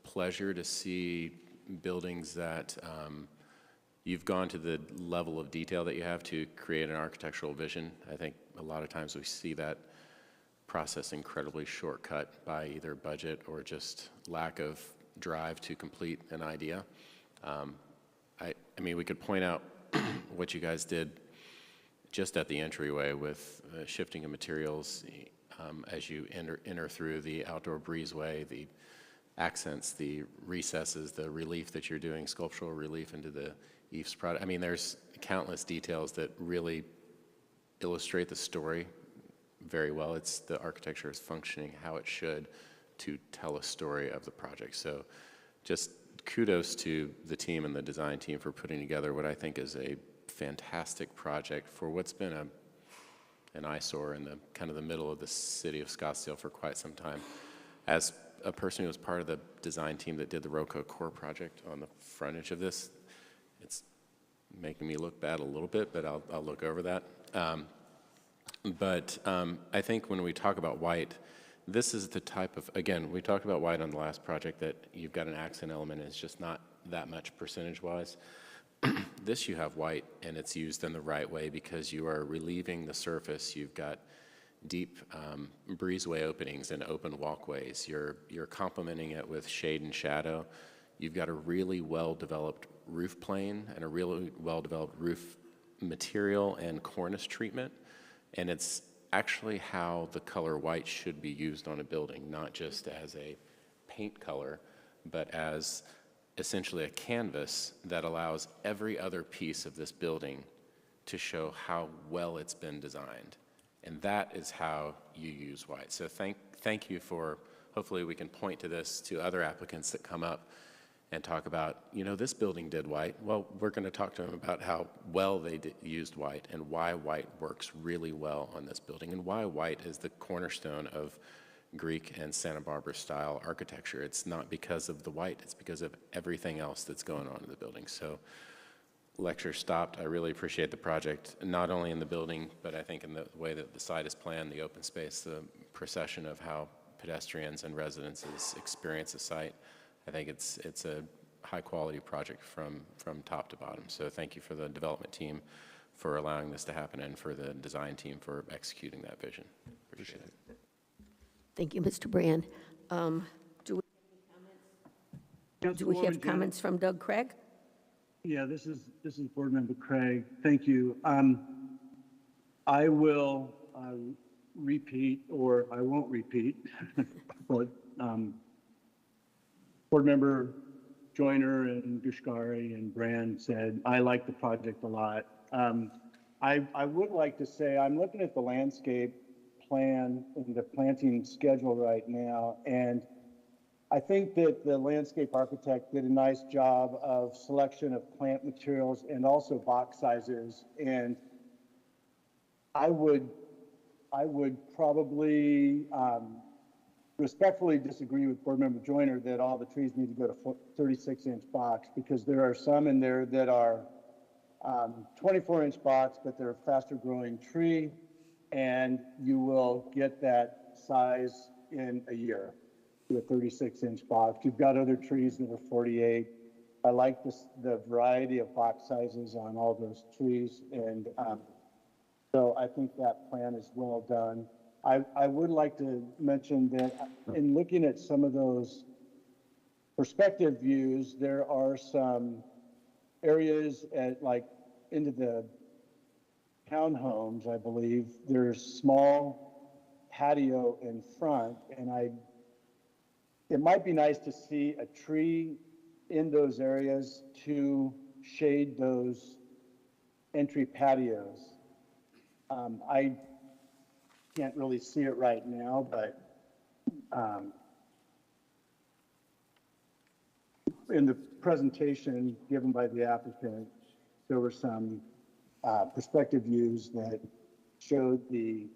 pleasure to see buildings that you've gone to the level of detail that you have to create an architectural vision. I think a lot of times we see that process incredibly shortcut by either budget or just lack of drive to complete an idea. I mean, we could point out what you guys did just at the entryway with shifting of materials as you enter through the outdoor breezeway, the accents, the recesses, the relief that you're doing, sculptural relief into the eaves product. I mean, there's countless details that really illustrate the story very well. It's the architecture is functioning how it should to tell a story of the project. So just kudos to the team and the design team for putting together what I think is a fantastic project for what's been an eyesore in the kind of the middle of the city of Scottsdale for quite some time. As a person who was part of the design team that did the Roco Core project on the frontage of this, it's making me look bad a little bit, but I'll look over that. I think when we talk about white, this is the type of, again, we talked about white on the last project, that you've got an accent element and it's just not that much percentage-wise. This you have white and it's used in the right way because you are relieving the surface. You've got deep breezeway openings and open walkways. You're complementing it with shade and shadow. You've got a really well-developed roof plane and a really well-developed roof material and cornice treatment. And it's actually how the color white should be used on a building, not just as a paint color, but as essentially a canvas that allows every other piece of this building to show how well it's been designed. And that is how you use white. So thank you for, hopefully we can point to this to other applicants that come up and talk about, you know, this building did white. Well, we're going to talk to them about how well they used white and why white works really well on this building and why white is the cornerstone of Greek and Santa Barbara style architecture. It's not because of the white, it's because of everything else that's going on in the building. So lecture stopped. I really appreciate the project, not only in the building, but I think in the way that the site is planned, the open space, the procession of how pedestrians and residents experience the site. I think it's a high-quality project from top to bottom. So thank you for the development team for allowing this to happen and for the design team for executing that vision. Appreciate it. Thank you, Mr. Brand. Do we have comments from Doug Craig? Yeah, this is Board Member Craig. Thank you. I will repeat, or I won't repeat, but Board Member Joyner and Gushgari and Brand said, I like the project a lot. I would like to say, I'm looking at the landscape plan and the planting schedule right now, and I think that the landscape architect did a nice job of selection of plant materials and also box sizes. And I would probably respectfully disagree with Board Member Joyner that all the trees need to go to 36-inch box, because there are some in there that are 24-inch box, but they're a faster growing tree, and you will get that size in a year to a 36-inch box. You've got other trees that are 48. I like the variety of box sizes on all those trees, and so I think that plan is well done. I would like to mention that in looking at some of those perspective views, there are some areas at like into the townhomes, I believe. There's small patio in front, and it might be nice to see a tree in those areas to shade those entry patios. I can't really see it right now, but in the presentation given by the applicant, there were some perspective views that showed the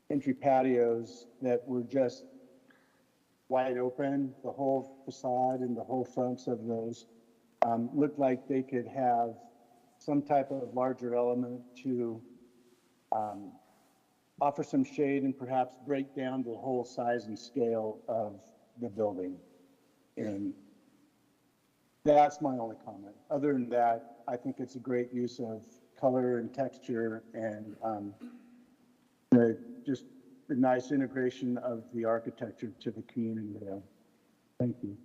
entry patios that were just wide open. The whole facade and the whole fronts of those looked like they could have some type of larger element to offer some shade and perhaps break down the whole size and scale of the building. And that's my only comment. Other than that, I think it's a great use of color and texture and just the nice integration of the architecture to the community there. Thank you.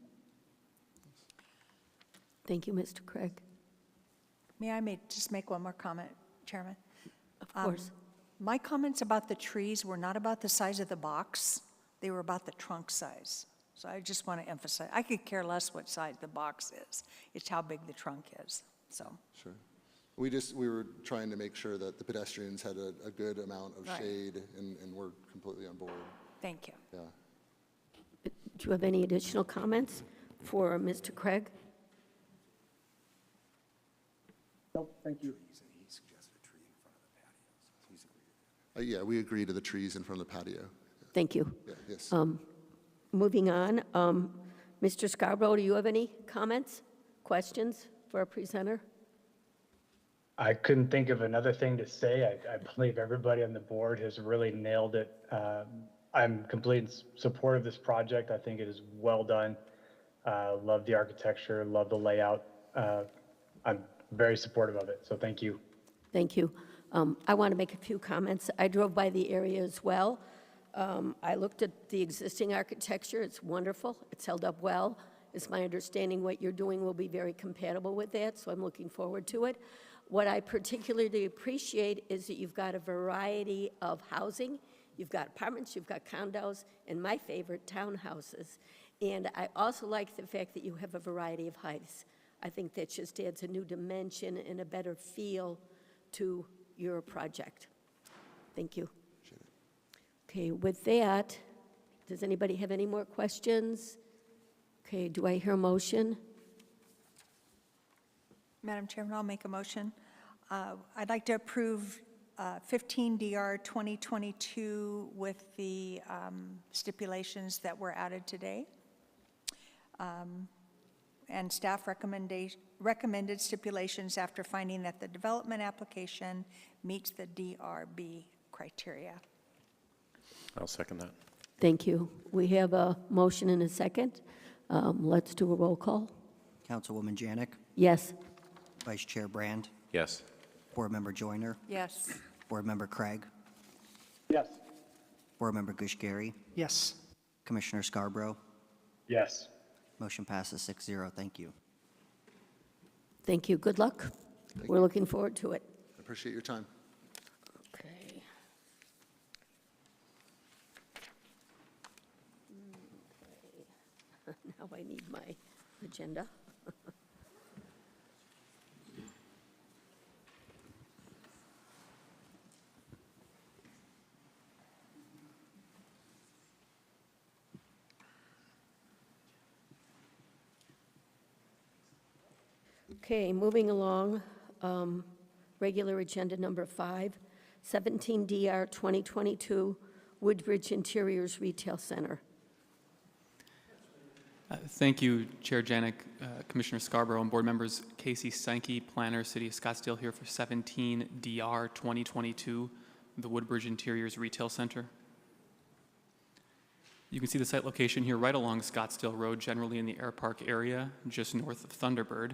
Thank you, Mr. Craig. May I just make one more comment, Chairman? Of course. My comments about the trees were not about the size of the box. They were about the trunk size. So I just want to emphasize, I could care less what size the box is. It's how big the trunk is, so. Sure. We were trying to make sure that the pedestrians had a good amount of Right. shade, and we're completely on board. Thank you. Yeah. Do you have any additional comments for Mr. Craig? Nope, thank you. Yeah, we agree to the trees in front of the patio. Thank you. Yeah, yes. Moving on, Mr. Scarborough, do you have any comments, questions for our presenter? I couldn't think of another thing to say. I believe everybody on the board has really nailed it. I'm completely in support of this project. I think it is well done. Love the architecture, love the layout. I'm very supportive of it, so thank you. Thank you. I want to make a few comments. I drove by the area as well. I looked at the existing architecture. It's wonderful. It's held up well. It's my understanding what you're doing will be very compatible with that, so I'm looking forward to it. What I particularly appreciate is that you've got a variety of housing. You've got apartments, you've got condos, and my favorite, townhouses. And I also like the fact that you have a variety of heights. I think that just adds a new dimension and a better feel to your project. Thank you. Okay, with that, does anybody have any more questions? Okay, do I hear a motion? Madam Chairman, I'll make a motion. I'd like to approve 15 DR 2022 with the stipulations that were added today. And staff recommended stipulations after finding that the development application meets the DRB criteria. I'll second that. Thank you. We have a motion and a second. Let's do a roll call. Councilwoman Janik, Yes. Vice Chair Brand, Yes. Board Member Joyner, Yes. Board Member Craig, Yes. Board Member Gushgary, Yes. Commissioner Scarborough. Yes. Motion passes 6-0. Thank you. Thank you. Good luck. We're looking forward to it. I appreciate your time. Okay. Now I need my agenda. Okay, moving along, regular agenda number 5, 17 DR 2022 Woodbridge Interiors Retail Center. Thank you, Chair Janik, Commissioner Scarborough, and board members. Casey Sankey, planner, City of Scottsdale, here for 17 DR 2022, the Woodbridge Interiors Retail Center. You can see the site location here right along Scottsdale Road, generally in the Air Park area, just north of Thunderbird.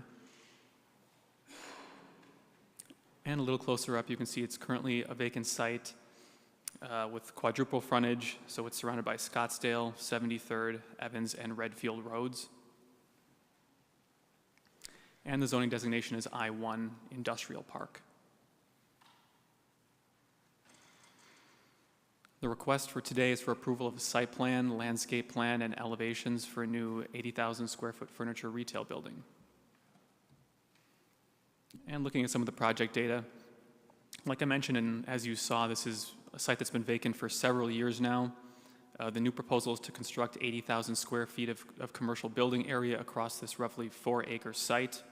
And a little closer up, you can see it's currently a vacant site with quadruple frontage, so it's surrounded by Scottsdale, 73rd, Evans, and Redfield roads. And the zoning designation is I-1 Industrial Park. The request for today is for approval of a site plan, landscape plan, and elevations for a new 80,000 square foot furniture retail building. And looking at some of the project data, like I mentioned, and as you saw, this is a site that's been vacant for several years now. The new proposal is to construct 80,000 square feet of commercial building area across this roughly 4-acre site.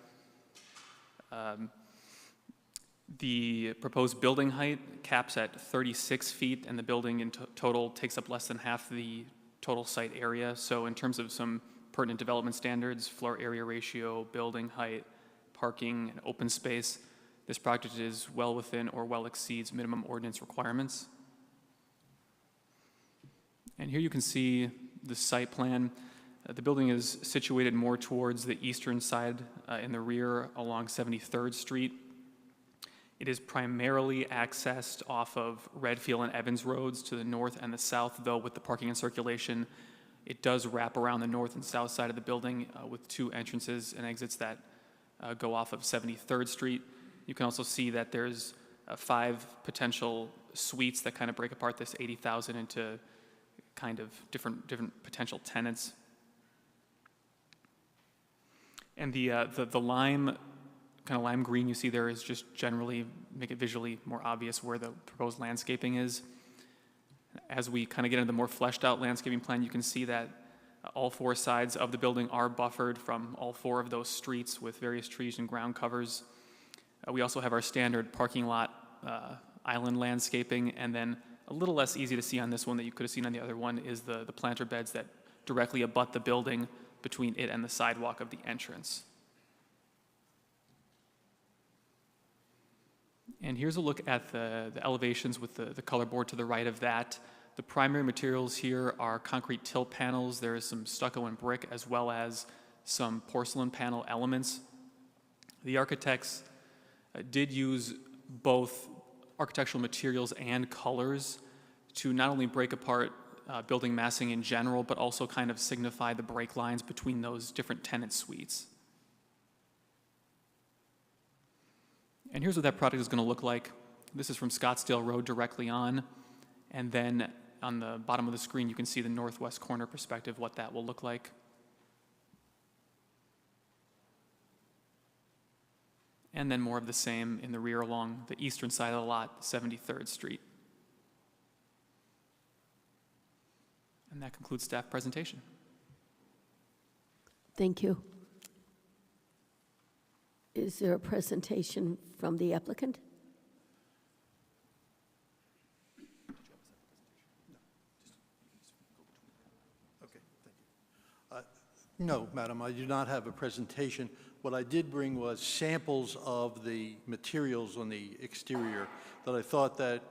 The proposed building height caps at 36 feet, and the building in total takes up less than half the total site area. So in terms of some pertinent development standards, floor area ratio, building height, parking, and open space, this project is well within or well exceeds minimum ordinance requirements. And here you can see the site plan. The building is situated more towards the eastern side in the rear along 73rd Street. It is primarily accessed off of Redfield and Evans Roads to the north and the south, though with the parking and circulation, it does wrap around the north and south side of the building with 2 entrances and exits that go off of 73rd Street. You can also see that there's 5 potential suites that kind of break apart this 80,000 into kind of different potential tenants. And the lime, kind of lime green you see there is just generally make it visually more obvious where the proposed landscaping is. As we kind of get into the more fleshed out landscaping plan, you can see that all 4 sides of the building are buffered from all 4 of those streets with various trees and ground covers. We also have our standard parking lot island landscaping, and then a little less easy to see on this one that you could have seen on the other one is the planter beds that directly abut the building between it and the sidewalk of the entrance. And here's a look at the elevations with the color board to the right of that. The primary materials here are concrete tilt panels. There is some stucco and brick, as well as some porcelain panel elements. The architects did use both architectural materials and colors to not only break apart building massing in general, but also kind of signify the break lines between those different tenant suites. And here's what that product is going to look like. This is from Scottsdale Road directly on, and then on the bottom of the screen you can see the northwest corner perspective, what that will look like. And then more of the same in the rear along the eastern side of the lot, 73rd Street. And that concludes staff presentation. Thank you. Is there a presentation from the applicant? Okay, thank you. No, Madam, I do not have a presentation. What I did bring was samples of the materials on the exterior that I thought that,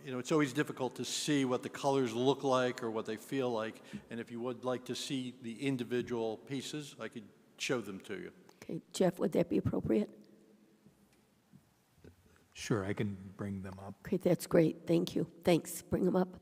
it's always difficult to see what the colors look like or what they feel like. And if you would like to see the individual pieces, I could show them to you. Okay, Jeff, would that be appropriate? Sure, I can bring them up. Okay, that's great. Thank you. Thanks. Bring them up.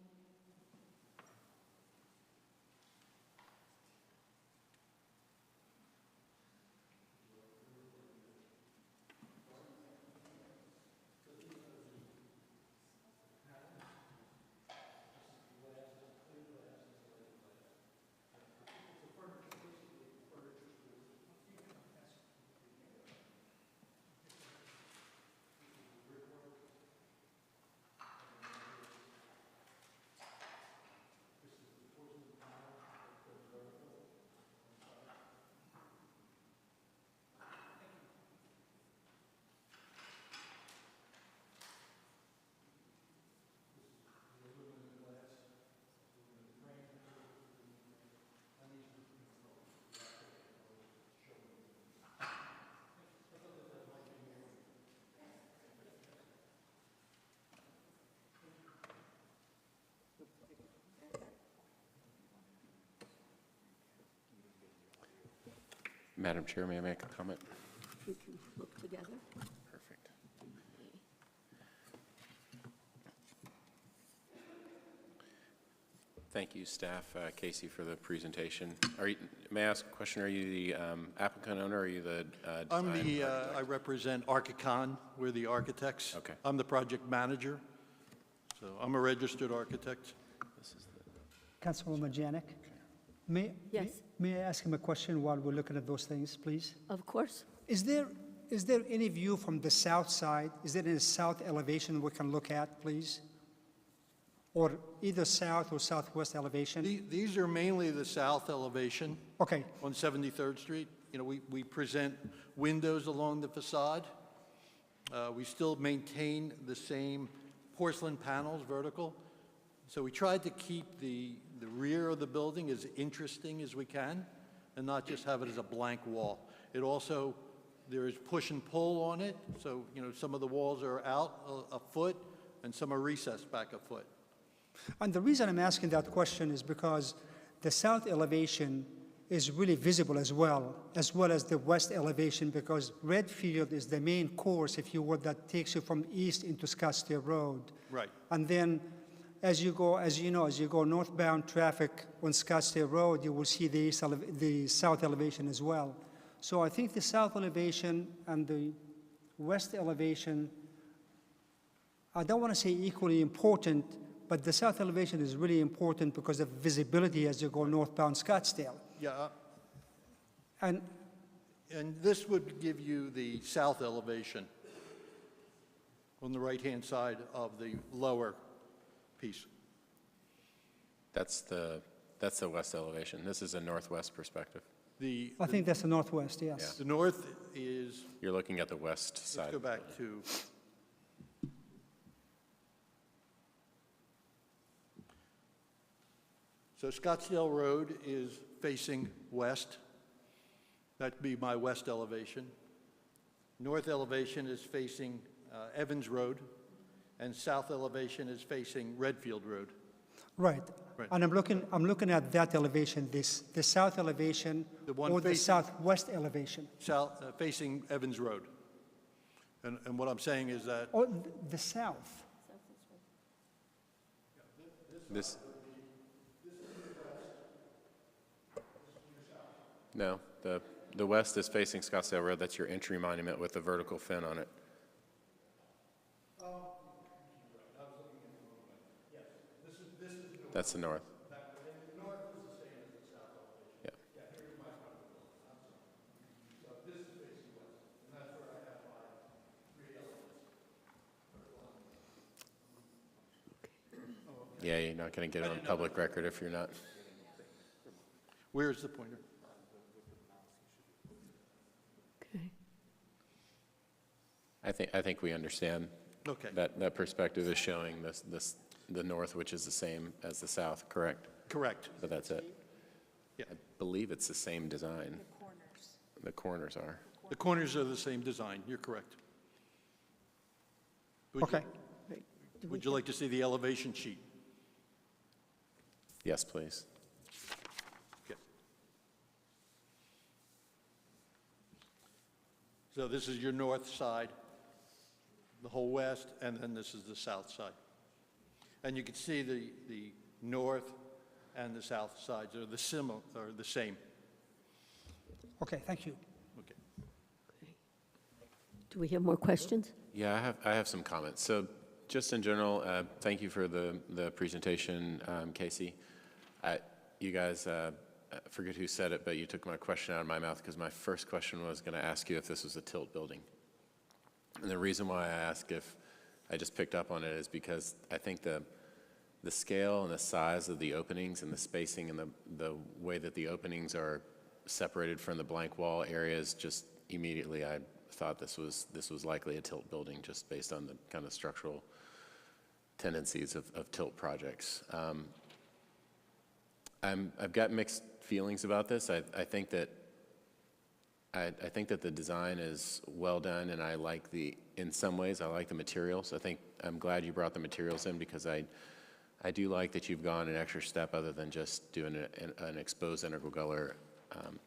Madam Chair, may I make a comment? We can look together. Perfect. Thank you, staff. Casey, for the presentation. May I ask a question? Are you the applicant owner, or are you the I'm design the, architect? I represent Archicon. We're the architects. Okay. I'm the project manager. So I'm a registered architect. This is Councilwoman Janik, Yes. may I ask him a question while we're looking at those things, please? Of course. Is there any view from the south side? Is there any south elevation we can look at, please? Or either south or southwest elevation? These are mainly the south elevation Okay, on 73rd Street. We present windows along the facade. We still maintain the same porcelain panels, vertical. So we tried to keep the rear of the building as interesting as we can and not just have it as a blank wall. It also, there is push and pull on it. So, some of the walls are out a foot and some are recessed back a foot. and the reason I'm asking that question is because the south elevation is really visible as well as the west elevation, because Redfield is the main course, if you would, that takes you from east into Scottsdale Road. Right. And then as you go northbound traffic on Scottsdale Road, you will see the south elevation as well. So I think the south elevation and the west elevation, I don't want to say equally important, but the south elevation is really important because of visibility as you go northbound Scottsdale. Yeah, And and this would give you the south elevation on the right-hand side of the lower piece. That's the west elevation. This is a northwest perspective. I think that's the northwest, yes. The north is, You're looking at the west side. let's go of the back building. to, so Scottsdale Road is facing west. That'd be my west elevation. North elevation is facing Evans Road, and south elevation is facing Redfield Road. Right. Right. And I'm looking at that elevation, the south elevation The one or the facing- southwest elevation. South, facing Evans Road. And what I'm saying is that Or the south. This. No, the west is facing Scottsdale Road. That's your entry monument with the vertical fin on it. That's the north. Yeah. Yeah, you're not going to get it on public record if you're not. where's the pointer? Okay. I think we understand. Okay. That perspective is showing the north, which is the same as the south, correct? Correct. But that's it. Yeah. I believe it's the same design. The corners are. The corners are the same design, you're correct. Okay. Would you like to see the elevation sheet? Yes, please. Okay. So this is your north side, the whole west, and then this is the south side. And you can see the north and the south sides are the same. Okay, thank you. Okay. Do we have more questions? Yeah, I have some comments. So just in general, thank you for the presentation, Casey. You guys, I forget who said it, but you took my question out of my mouth because my first question was going to ask you if this was a tilt building. And the reason why I ask if I just picked up on it is because I think the scale and the size of the openings and the spacing and the way that the openings are separated from the blank wall areas, just immediately I thought this was likely a tilt building just based on the kind of structural tendencies of tilt projects. I've got mixed feelings about this. I think that the design is well done, and in some ways I like the materials. I'm glad you brought the materials in because I do like that you've gone an extra step other than just doing an exposed integral color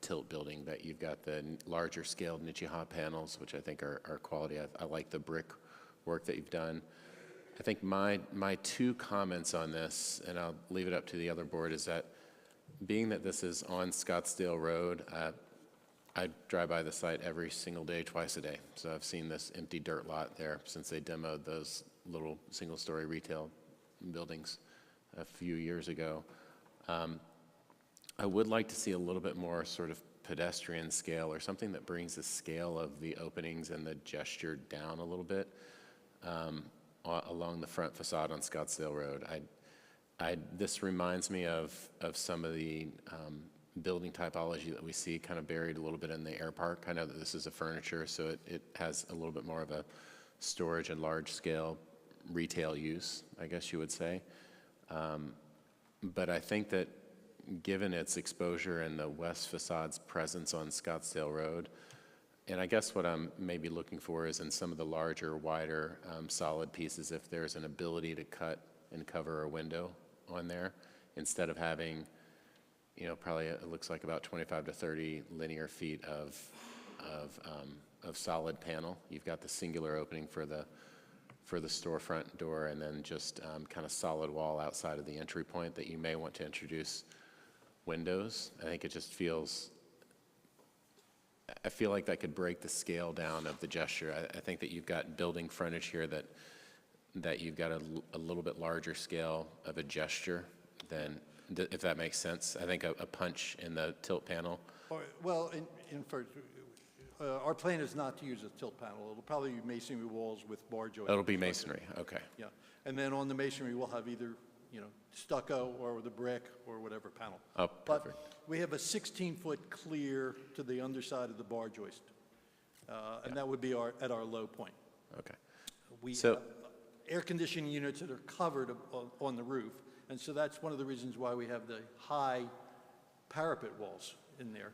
tilt building, that you've got the larger scaled Nichiha panels, which I think are quality. I like the brick work that you've done. I think my two comments on this, and I'll leave it up to the other board, is that being that this is on Scottsdale Road, I drive by the site every single day, twice a day. So I've seen this empty dirt lot there since they demoed those little single-story retail buildings a few years ago. I would like to see a little bit more sort of pedestrian scale or something that brings the scale of the openings and the gesture down a little bit along the front facade on Scottsdale Road. This reminds me of some of the building typology that we see kind of buried a little bit in the air park. I know that this is a furniture, so it has a little bit more of a storage and large-scale retail use, I guess you would say. But I think that given its exposure and the west facade's presence on Scottsdale Road, and I guess what I'm maybe looking for is in some of the larger, wider, solid pieces, if there's an ability to cut and cover a window on there, instead of having you know, probably it looks like about 25 to 30 linear feet of solid panel. You've got the singular opening for the storefront door, and then just kind of solid wall outside of the entry point that you may want to introduce windows. I think it just feels, I feel like that could break the scale down of the gesture. I think that you've got building frontage here that you've got a little bit larger scale of a gesture than, if that makes sense. I think a punch in the tilt panel. Well, our plan is not to use a tilt panel. It'll probably be masonry walls with bar joists. It'll be masonry, okay. Yeah, and then on the masonry, we'll have either, you know, stucco or the brick or whatever panel. Oh, perfect. But we have a 16-foot clear to the underside of the bar joist, and that would be at our low point. Okay. We So- have air conditioning units that are covered on the roof, and so that's one of the reasons why we have the high parapet walls in there.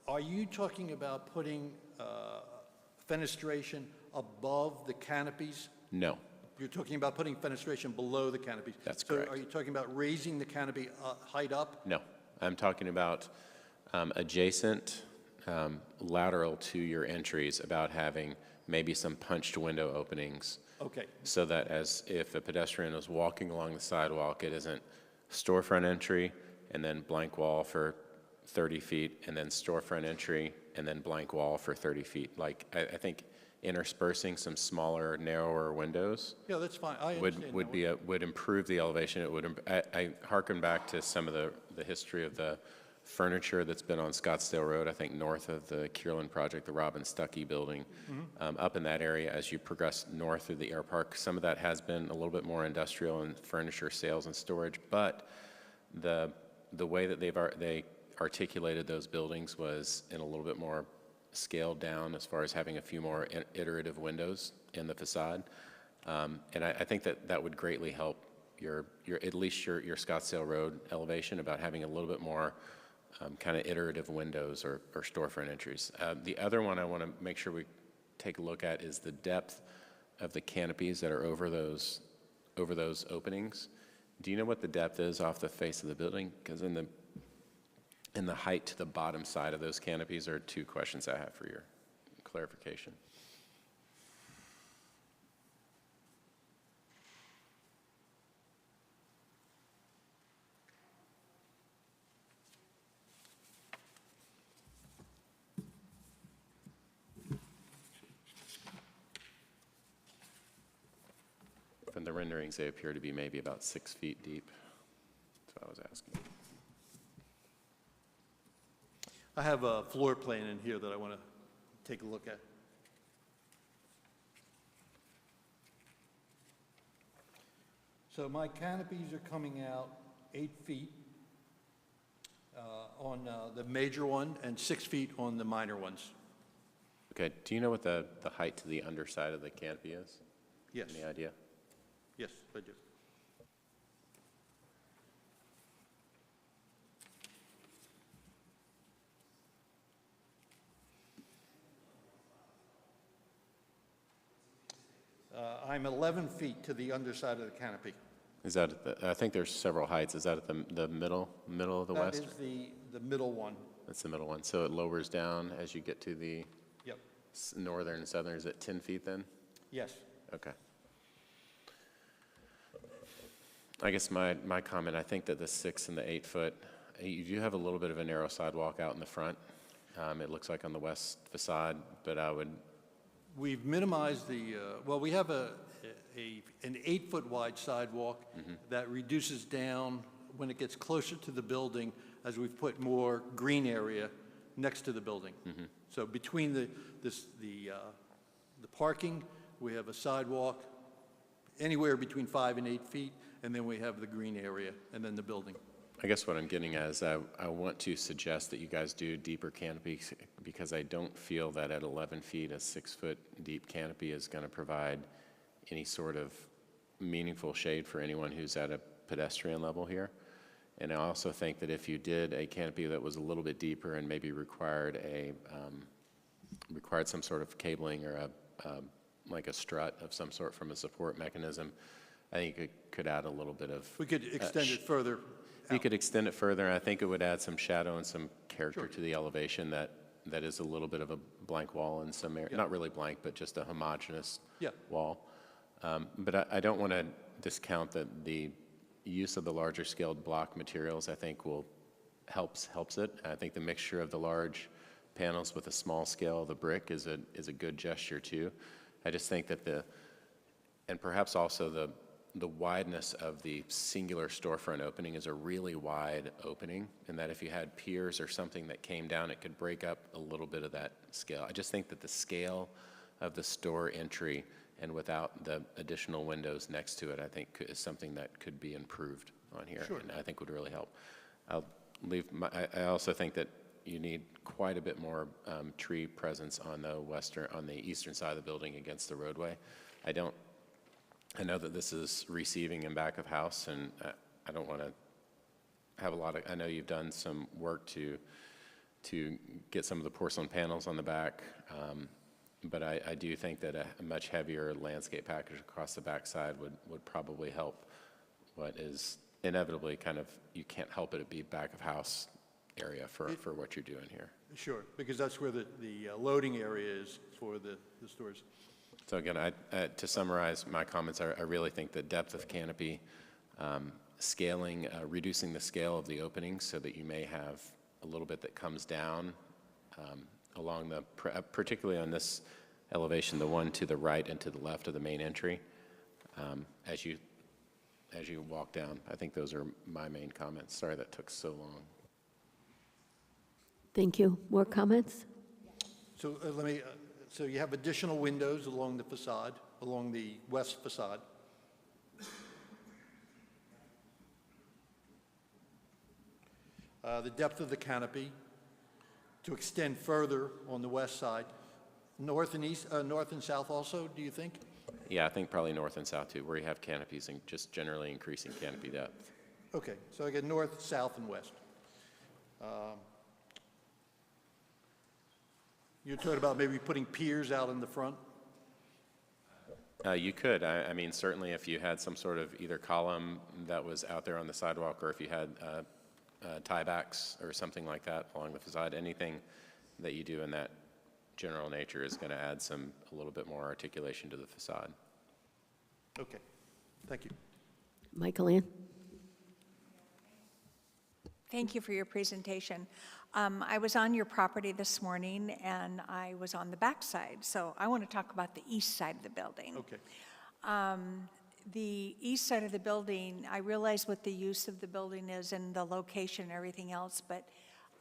Are you talking about putting fenestration above the canopies? No, You're talking about putting fenestration below the canopies? That's So correct. are you talking about raising the canopy height up? no. I'm talking about adjacent, lateral to your entries, about having maybe some punched window openings. Okay. So that if a pedestrian is walking along the sidewalk, it isn't storefront entry and then blank wall for 30 feet, and then storefront entry, and then blank wall for 30 feet. Like, I think interspersing some smaller, narrower windows Yeah, that's fine. I understand. would improve the elevation. It would, I hearken back to some of the history of the furniture that's been on Scottsdale Road, I think north of the Kierland project, the Robin Stuckey building, up in that area as you progress north through the air park. Some of that has been a little bit more industrial and furniture sales and storage, but the way that they articulated those buildings was in a little bit more scaled down as far as having a few more iterative windows in the facade. And I think that would greatly help your at least your Scottsdale Road elevation, about having a little bit more kind of iterative windows or storefront entries. The other one I want to make sure we take a look at is the depth of the canopies that are over those openings. Do you know what the depth is off the face of the building? Because in the height to the bottom side of those canopies are two questions I have for your clarification. From the renderings, they appear to be maybe about 6 feet deep. That's what I was asking. I have a floor plan in here that I want to take a look at. So my canopies are coming out 8 feet on the major one and 6 feet on the minor ones. Okay, do you know what the height to the underside of the canopy is? Yes, Any idea? yes, I do. I'm 11 feet to the underside of the canopy. Is that I think there's several heights. Is that at the middle of the west? That is the middle one. That's the middle one. So it lowers down as you get to the Yep, northern and southern. Is it 10 feet then? yes. Okay. I guess my comment, I think that the 6 and the 8 foot, you do have a little bit of a narrow sidewalk out in the front. It looks like on the west facade, but I would, We've minimized well, we have an 8-foot wide sidewalk that reduces down when it gets closer to the building as we've put more green area next to the building. So between the parking, we have a sidewalk anywhere between 5 and 8 feet, and then we have the green area, and then the building. I guess what I'm getting at is I want to suggest that you guys do deeper canopies, because I don't feel that at 11 feet, a 6-foot deep canopy is going to provide any sort of meaningful shade for anyone who's at a pedestrian level here. And I also think that if you did a canopy that was a little bit deeper and maybe required some sort of cabling or like a strut of some sort from a support mechanism, I think it could add a little bit of. We could extend it further You could extend it further, I think it would add some shadow and some character to the elevation that is a little bit of a blank wall in some area. Not really blank, but just a homogeneous wall. But I don't want to discount that the use of the larger scaled block materials, I think, helps it. I think the mixture of the large panels with a small scale of the brick is a good gesture too. I just think that and perhaps also the wideness of the singular storefront opening is a really wide opening, and that if you had piers or something that came down, it could break up a little bit of that scale. I just think that the scale of the store entry and without the additional windows next to it, I think is something that could be improved on here, and I think would really help. I also think that you need quite a bit more tree presence on the eastern side of the building against the roadway. I know that this is receiving and back of house, and I don't want to have I know you've done some work to get some of the porcelain panels on the back, but I do think that a much heavier landscape package across the back side would probably help what is inevitably kind of, you can't help it be back of house area for what you're doing here. Sure, because that's where the loading area is for the stores. So again, to summarize my comments, I really think the depth of canopy, scaling, reducing the scale of the openings so that you may have a little bit that comes down along particularly on this elevation, the one to the right and to the left of the main entry, as you walk down. I think those are my main comments. Sorry that took so long. Thank you. More comments? So so you have additional windows along the facade, along the west facade. The depth of the canopy to extend further on the west side. North and south also, do you think? Yeah, I think probably north and south too, where you have canopies and just generally increasing canopy depth. Okay, so I get north, south, and west. You're talking about maybe putting piers out in the front? You could. I mean, certainly if you had some sort of either column that was out there on the sidewalk, or if you had tiebacks or something like that along the facade, anything that you do in that general nature is going to add a little bit more articulation to the facade. Okay, thank you. Michael Ann? Thank you for your presentation. I was on your property this morning, and I was on the back side, so I want to talk about the east side of the building. Okay. The east side of the building, I realize what the use of the building is and the location and everything else, but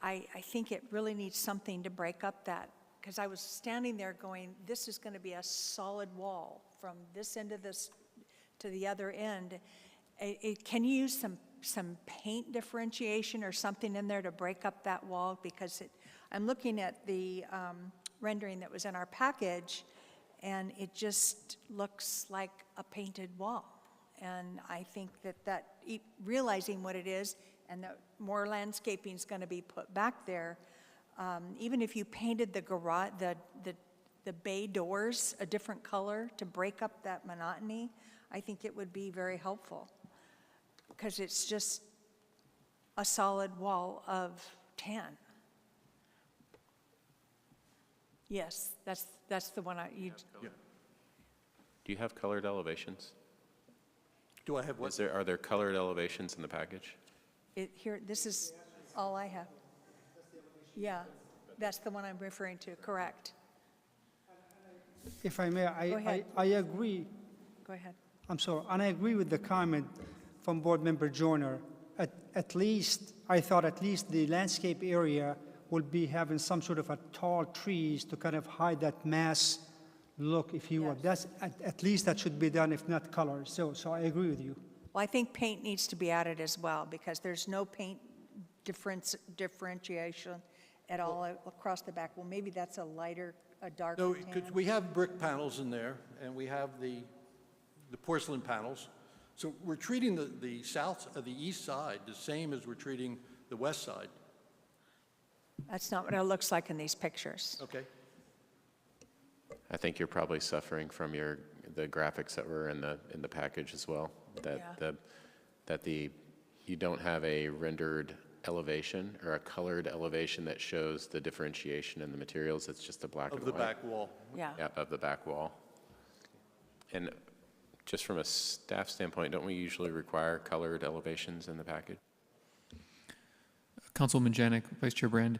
I think it really needs something to break up that, because I was standing there going, this is going to be a solid wall from this end of this to the other end. Can you use some paint differentiation or something in there to break up that wall? Because I'm looking at the rendering that was in our package, and it just looks like a painted wall. And I think that realizing what it is, and that more landscaping is going to be put back there, even if you painted the garage, the bay doors a different color to break up that monotony, I think it would be very helpful, because it's just a solid wall of tan. Yes, that's the one Yeah. Do you have colored elevations? Do I have what? Are there colored elevations in the package? Here, this is all I have. Yeah, that's the one I'm referring to, correct. If I may, Go ahead. I agree. Go ahead. I'm sorry, and I agree with the comment from Board Member Joyner. At least, I thought at least the landscape area will be having some sort of a tall trees to kind of hide that mass look, if you will. That's, at least that should be done, if not color. So I agree with you. Well, I think paint needs to be added as well, because there's no paint differentiation at all across the back. Well, maybe that's a darker No, tan. because we have brick panels in there, and we have the porcelain panels. So we're treating the east side the same as we're treating the west side. That's not what it looks like in these pictures. Okay. I think you're probably suffering from the graphics that were in the package as well. That the you don't have a rendered elevation or a colored elevation that shows the differentiation in the materials. It's just a black and Of the white. back wall. Yeah. Yeah, of the back wall. And just from a staff standpoint, don't we usually require colored elevations in the package? Councilwoman Janik, Vice Chair Brand,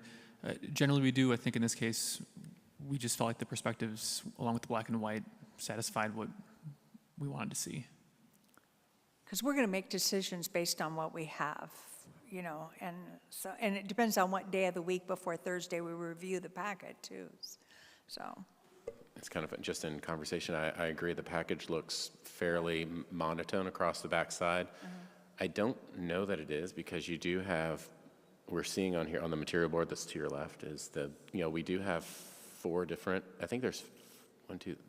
generally we do. I think in this case, we just felt like the perspectives, along with the black and white, satisfied what we wanted to see. Because we're going to make decisions based on what we have, you know, and so, and it depends on what day of the week before Thursday we review the packet too. So, It's kind of just in conversation. I agree. The package looks fairly monotone across the backside. I don't know that it is because you do have, we're seeing on here on the material board that's to your left is the, you know, we do have 4 different, I think there's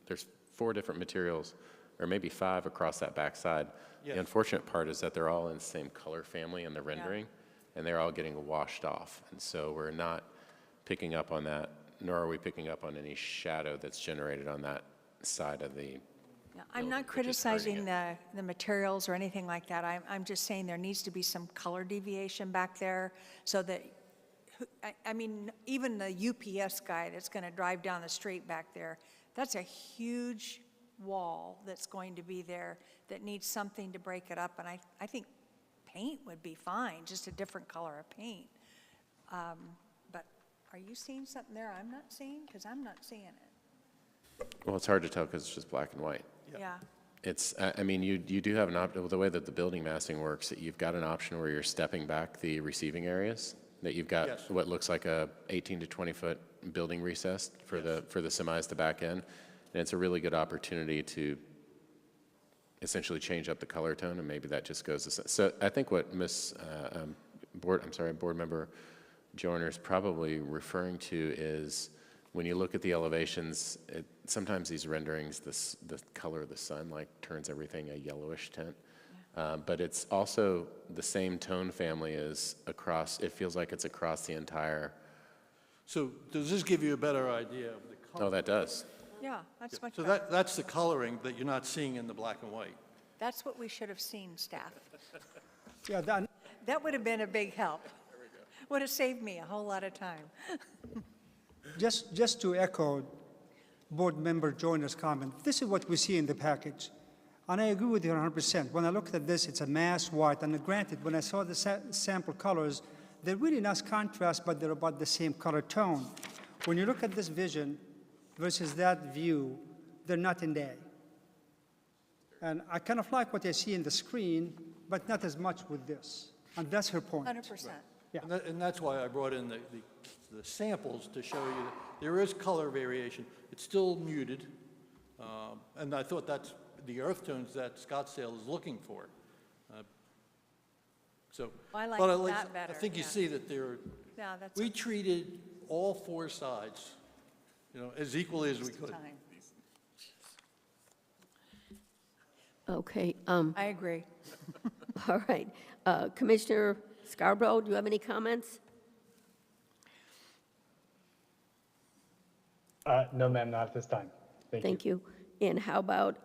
there's 4 different materials or maybe 5 across that backside. Yes. The unfortunate part is that they're all in the same color family in the rendering and they're all getting washed off. And so we're not picking up on that, nor are we picking up on any shadow that's generated on that side of the yeah, I'm building, not which is criticizing hurting the materials or anything like that. I'm just saying there needs to be some color deviation back there so that, I mean, even the UPS guy that's going to drive down the street back there, that's a huge wall that's going to be there that needs something to break it up. And I think paint would be fine, just a different color of paint. But are you seeing something there I'm not seeing? Because I'm not seeing it. Well, it's hard to tell because it's just black and white. Yeah. It's, I mean, you do have an option, the way that the building massing works, that you've got an option where you're stepping back the receiving areas, that you've got Yes. what looks like a 18 to 20 foot building recess for the semis to back in. And it's a really good opportunity to essentially change up the color tone, and maybe that just goes, so I think what Board Member Joyner is probably referring to is when you look at the elevations, sometimes these renderings, the color of the sun like turns everything a yellowish tint. But it's also the same tone family as across, it feels like it's across the entire. So does this give you a better idea of the color? Oh, that does. Yeah, that's much So better. that's the coloring that you're not seeing in the black and white. That's what we should have seen, staff. Yeah, That would have been a big help. Would have saved me a whole lot of time. just to echo Board Member Joyner's comment, this is what we see in the package. And I agree with you 100%. When I looked at this, it's a mass white. And granted, when I saw the sample colors, they're really nice contrast, but they're about the same color tone. When you look at this vision versus that view, they're night and day. And I kind of like what I see in the screen, but not as much with this. And that's her point. 100%. Yeah. And that's why I brought in the samples to show you that there is color variation. It's still muted, and I thought that's the earth tones that Scottsdale is looking for. I like but at least that better, I think you yeah. see that there. Yeah, that's We treated all 4 sides, you know, as equally as we could. time. Okay, I agree. all right. Commissioner Scarborough, do you have any comments? No, ma'am, not at this time. Thank you. Thank you. And how about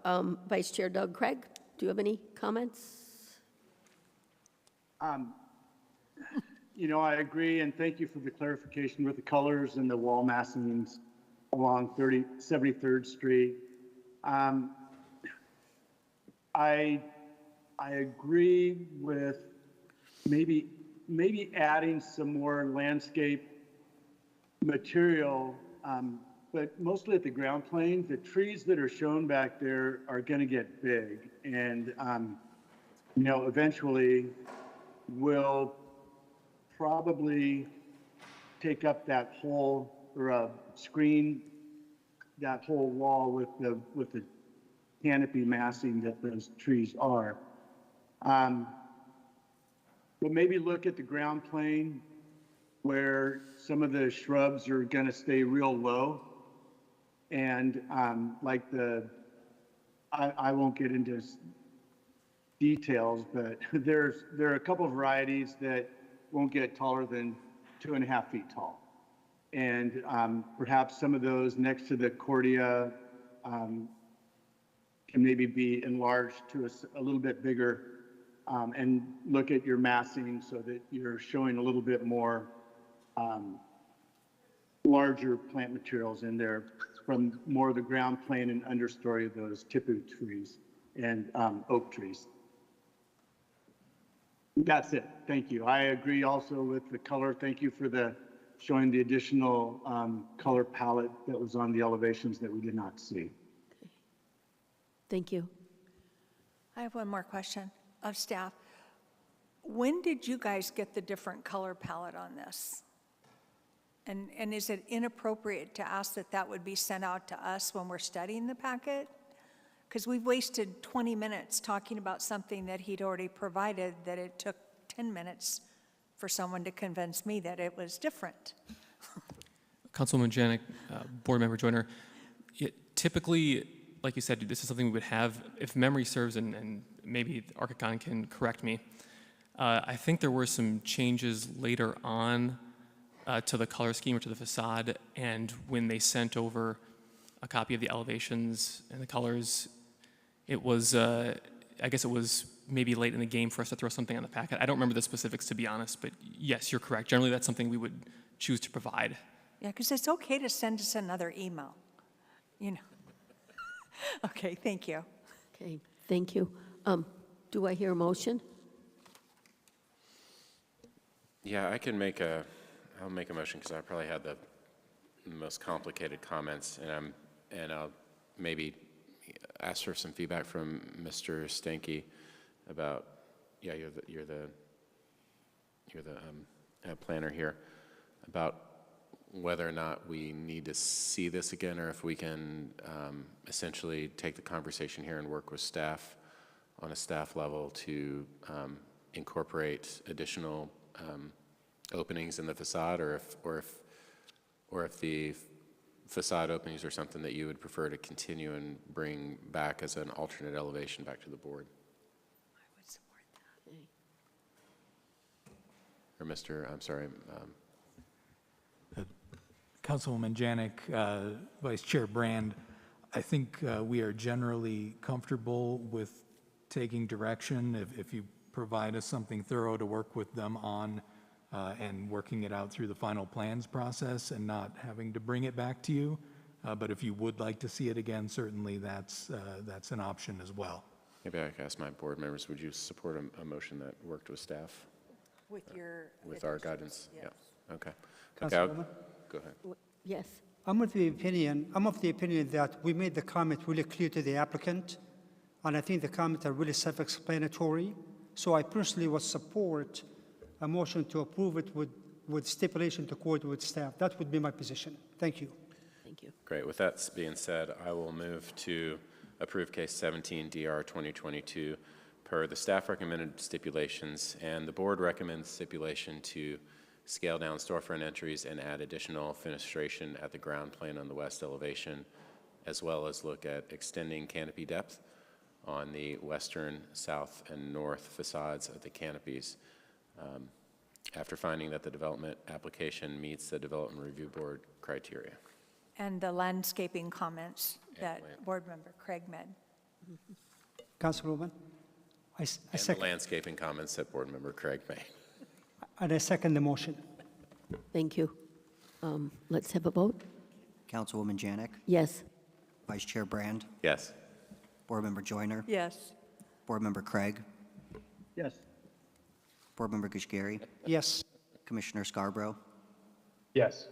Vice Chair Doug Craig? Do you have any comments? You know, I agree, and thank you for the clarification with the colors and the wall massings along 73rd Street. I agree with maybe adding some more landscape material, but mostly at the ground plane. The trees that are shown back there are going to get big, and you know, eventually will probably take up that whole, or screen that whole wall with the canopy massing that those trees are. But maybe look at the ground plane where some of the shrubs are going to stay real low, and like I won't get into details, but there are a couple of varieties that won't get taller than 2.5 feet tall. And perhaps some of those next to the cordia can maybe be enlarged to a little bit bigger and look at your massing so that you're showing a little bit more larger plant materials in there from more of the ground plane and understory of those tipu trees and oak trees. That's it. Thank you. I agree also with the color. Thank you for showing the additional color palette that was on the elevations that we did not see. Thank you. I have one more question of staff. When did you guys get the different color palette on this? And is it inappropriate to ask that that would be sent out to us when we're studying the packet? Because we've wasted 20 minutes talking about something that he'd already provided, that it took 10 minutes for someone to convince me that it was different. Councilwoman Janik, Board Member Joyner, typically, like you said, this is something we would have, if memory serves, and maybe Archicon can correct me, I think there were some changes later on to the color scheme or to the facade, and when they sent over a copy of the elevations and the colors, it was, I guess it was maybe late in the game for us to throw something on the packet. I don't remember the specifics, to be honest, but yes, you're correct. Generally, that's something we would choose to provide. Yeah, because it's okay to send us another email, you know. Okay, thank you. Okay, thank you. Do I hear a motion? Yeah, I'll make a motion because I probably had the most complicated comments, and I'll maybe ask for some feedback from Mr. Stanky about, yeah, you're the planner here, about whether or not we need to see this again, or if we can essentially take the conversation here and work with staff on a staff level to incorporate additional openings in the facade, or if the facade openings are something that you would prefer to continue and bring back as an alternate elevation back to the board. I would support that. Or Mr., I'm sorry. Councilwoman Janik, Vice Chair Brand, I think we are generally comfortable with taking direction if you provide us something thorough to work with them on and working it out through the final plans process and not having to bring it back to you. But if you would like to see it again, certainly that's an option as well. Maybe I could ask my board members, would you support a motion that worked with staff? With our guidance? Yes. Yeah, okay. Councilwoman? Go ahead. Yes. I'm of the opinion that we made the comment really clear to the applicant, and I think the comments are really self-explanatory. So I personally would support a motion to approve it with stipulation to coordinate with staff. That would be my position. Thank you. Thank you. Great. With that being said, I will move to approve case 17 DR 2022 per the staff recommended stipulations, and the board recommends stipulation to scale down storefront entries and add additional fenestration at the ground plane on the west elevation, as well as look at extending canopy depth on the western, south, and north facades of the canopies. After finding that the development application meets the Development Review Board criteria. And the landscaping comments that Board Member Craig made. Councilwoman? I The second. landscaping comments that Board Member Craig made. And I second the motion. Thank you. Let's have a vote. Councilwoman Janik, Yes. Vice Chair Brand, Yes. Board Member Joyner, Yes. Board Member Craig, Yes. Board Member Gushgary, Yes. Commissioner Scarborough. Yes.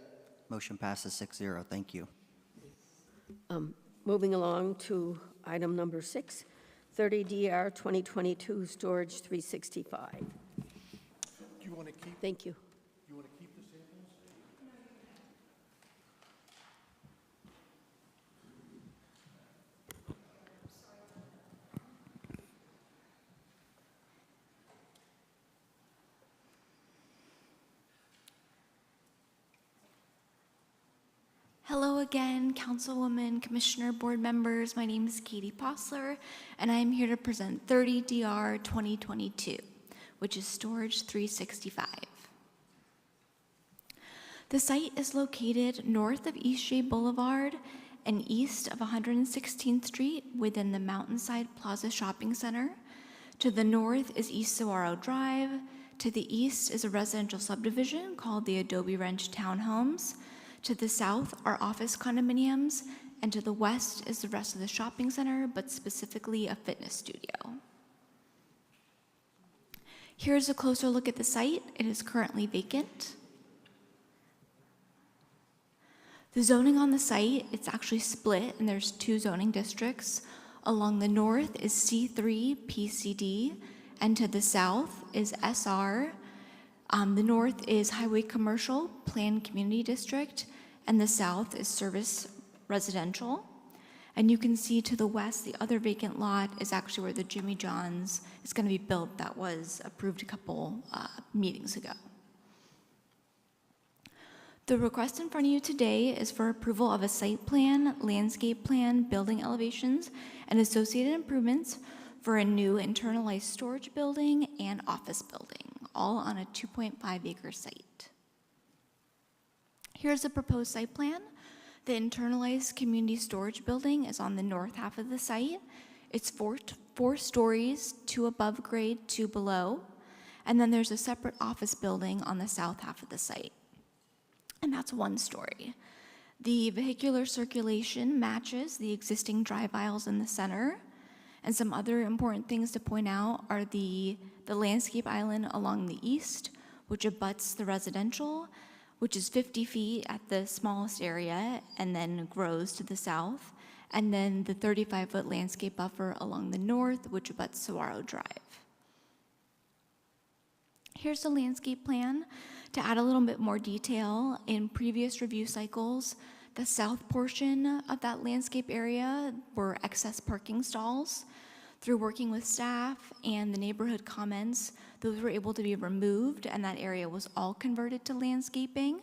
Motion passes 6-0. Thank you. Moving along to item number 6, 30 DR 2022 Storage 365. Do you want to keep, Thank you. you want to keep the samples? Hello again, Councilwoman, Commissioner, Board members. My name is Katie Posler, and I am here to present 30 DR 2022, which is Storage 365. The site is located north of East Shea Boulevard and east of 116th Street within the Mountainside Plaza Shopping Center, To the north is East Saguaro Drive. To the east is a residential subdivision called the Adobe Ranch Townhomes. To the south are office condominiums, and to the west is the rest of the shopping center, but specifically a fitness studio. Here's a closer look at the site. It is currently vacant. The zoning on the site, it's actually split, and there's 2 zoning districts. Along the north is C3 PCD, and to the south is SR. The north is Highway Commercial Planned Community District, and the south is Service Residential. And you can see to the west, the other vacant lot is actually where the Jimmy John's is going to be built that was approved a couple meetings ago. The request in front of you today is for approval of a site plan, landscape plan, building elevations, and associated improvements for a new internalized storage building and office building, all on a 2.5-acre site. Here's the proposed site plan. The internalized community storage building is on the north half of the site. It's four stories, 2 above grade, 2 below, and then there's a separate office building on the south half of the site, and that's 1 story. The vehicular circulation matches the existing drive aisles in the center, and some other important things to point out are the landscape island along the east, which abuts the residential, which is 50 feet at the smallest area and then grows to the south, and then the 35-foot landscape buffer along the north, which abuts Saguaro Drive. Here's the landscape plan. To add a little bit more detail, in previous review cycles, the south portion of that landscape area were excess parking stalls. Through working with staff and the neighborhood comments, those were able to be removed, and that area was all converted to landscaping.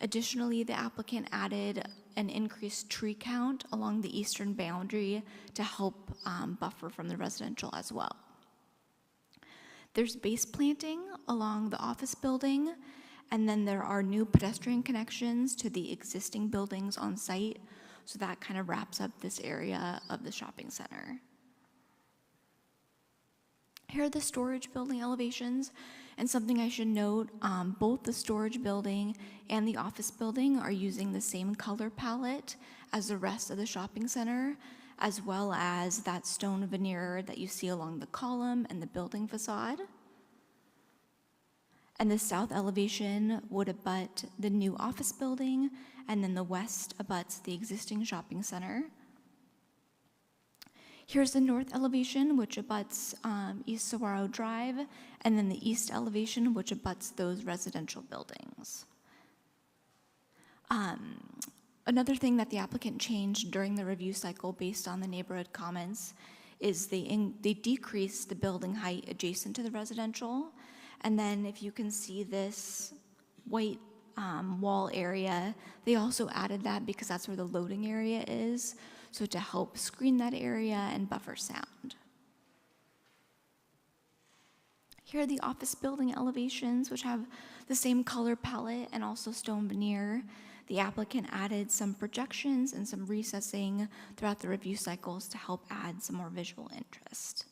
Additionally, the applicant added an increased tree count along the eastern boundary to help buffer from the residential as well. There's base planting along the office building, and then there are new pedestrian connections to the existing buildings on site, so that kind of wraps up this area of the shopping center. Here are the storage building elevations, and something I should note, both the storage building and the office building are using the same color palette as the rest of the shopping center, as well as that stone veneer that you see along the column and the building facade. And the south elevation would abut the new office building, and then the west abuts the existing shopping center. Here's the north elevation, which abuts East Saguaro Drive, and then the east elevation, which abuts those residential buildings. Another thing that the applicant changed during the review cycle based on the neighborhood comments is they decreased the building height adjacent to the residential. And then if you can see this white wall area, they also added that because that's where the loading area is, so to help screen that area and buffer sound. Here are the office building elevations, which have the same color palette and also stone veneer. The applicant added some projections and some recessing throughout the review cycles to help add some more visual interest.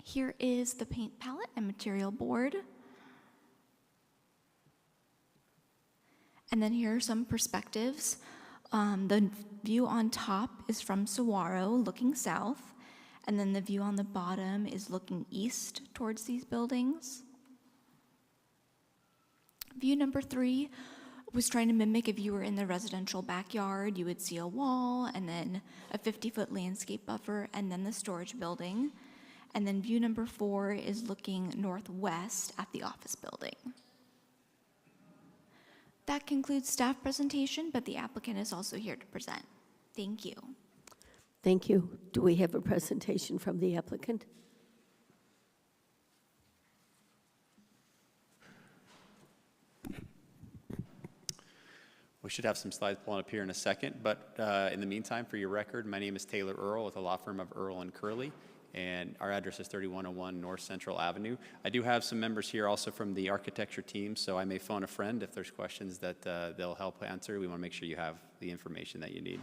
Here is the paint palette and material board. And then here are some perspectives. The view on top is from Saguaro looking south, and then the view on the bottom is looking east towards these buildings. View number 3 was trying to mimic if you were in the residential backyard. You would see a wall and then a 50-foot landscape buffer and then the storage building. And then view number 4 is looking northwest at the office building. That concludes staff presentation, but the applicant is also here to present. Thank you. Thank you. Do we have a presentation from the applicant? We should have some slides pulling up here in a second, but in the meantime, for your record, my name is Taylor Earl with the law firm of Earl & Curley, and our address is 3101 North Central Avenue. I do have some members here also from the architecture team, so I may phone a friend if there's questions that they'll help answer. We want to make sure you have the information that you need.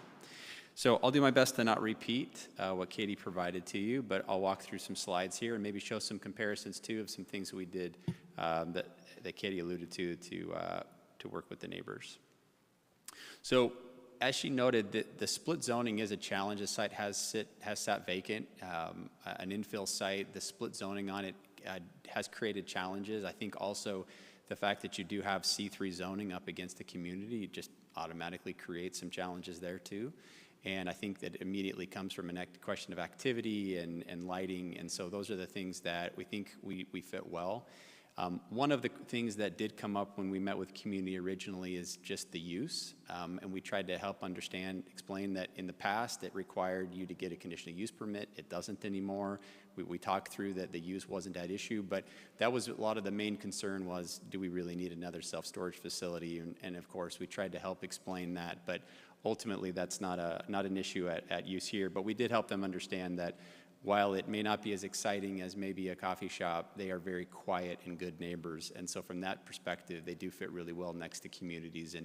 So I'll do my best to not repeat what Katie provided to you, but I'll walk through some slides here and maybe show some comparisons too of some things we did that Katie alluded to work with the neighbors. So as she noted, the split zoning is a challenge. The site has sat vacant, an infill site. The split zoning on it has created challenges. I think also the fact that you do have C3 zoning up against the community just automatically creates some challenges there too. And I think that immediately comes from a question of activity and lighting. And so those are the things that we think we fit well. One of the things that did come up when we met with community originally is just the use. And we tried to help explain that in the past it required you to get a conditional use permit. It doesn't anymore. We talked through that the use wasn't at issue, but that was a lot of the main concern was, do we really need another self-storage facility? And of course, we tried to help explain that, but ultimately that's not an issue at use here. But we did help them understand that while it may not be as exciting as maybe a coffee shop, they are very quiet and good neighbors. And so from that perspective, they do fit really well next to communities.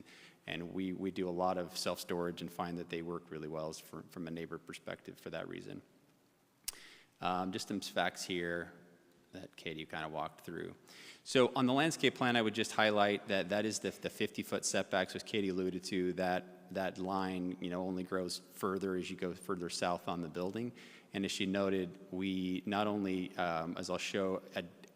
And we do a lot of self-storage and find that they work really well from a neighbor perspective for that reason. Just some facts here that Katie kind of walked through. So on the landscape plan, I would just highlight that is the 50-foot setbacks, as Katie alluded to, that line, only grows further as you go further south on the building. And as she noted, we not only, as I'll show,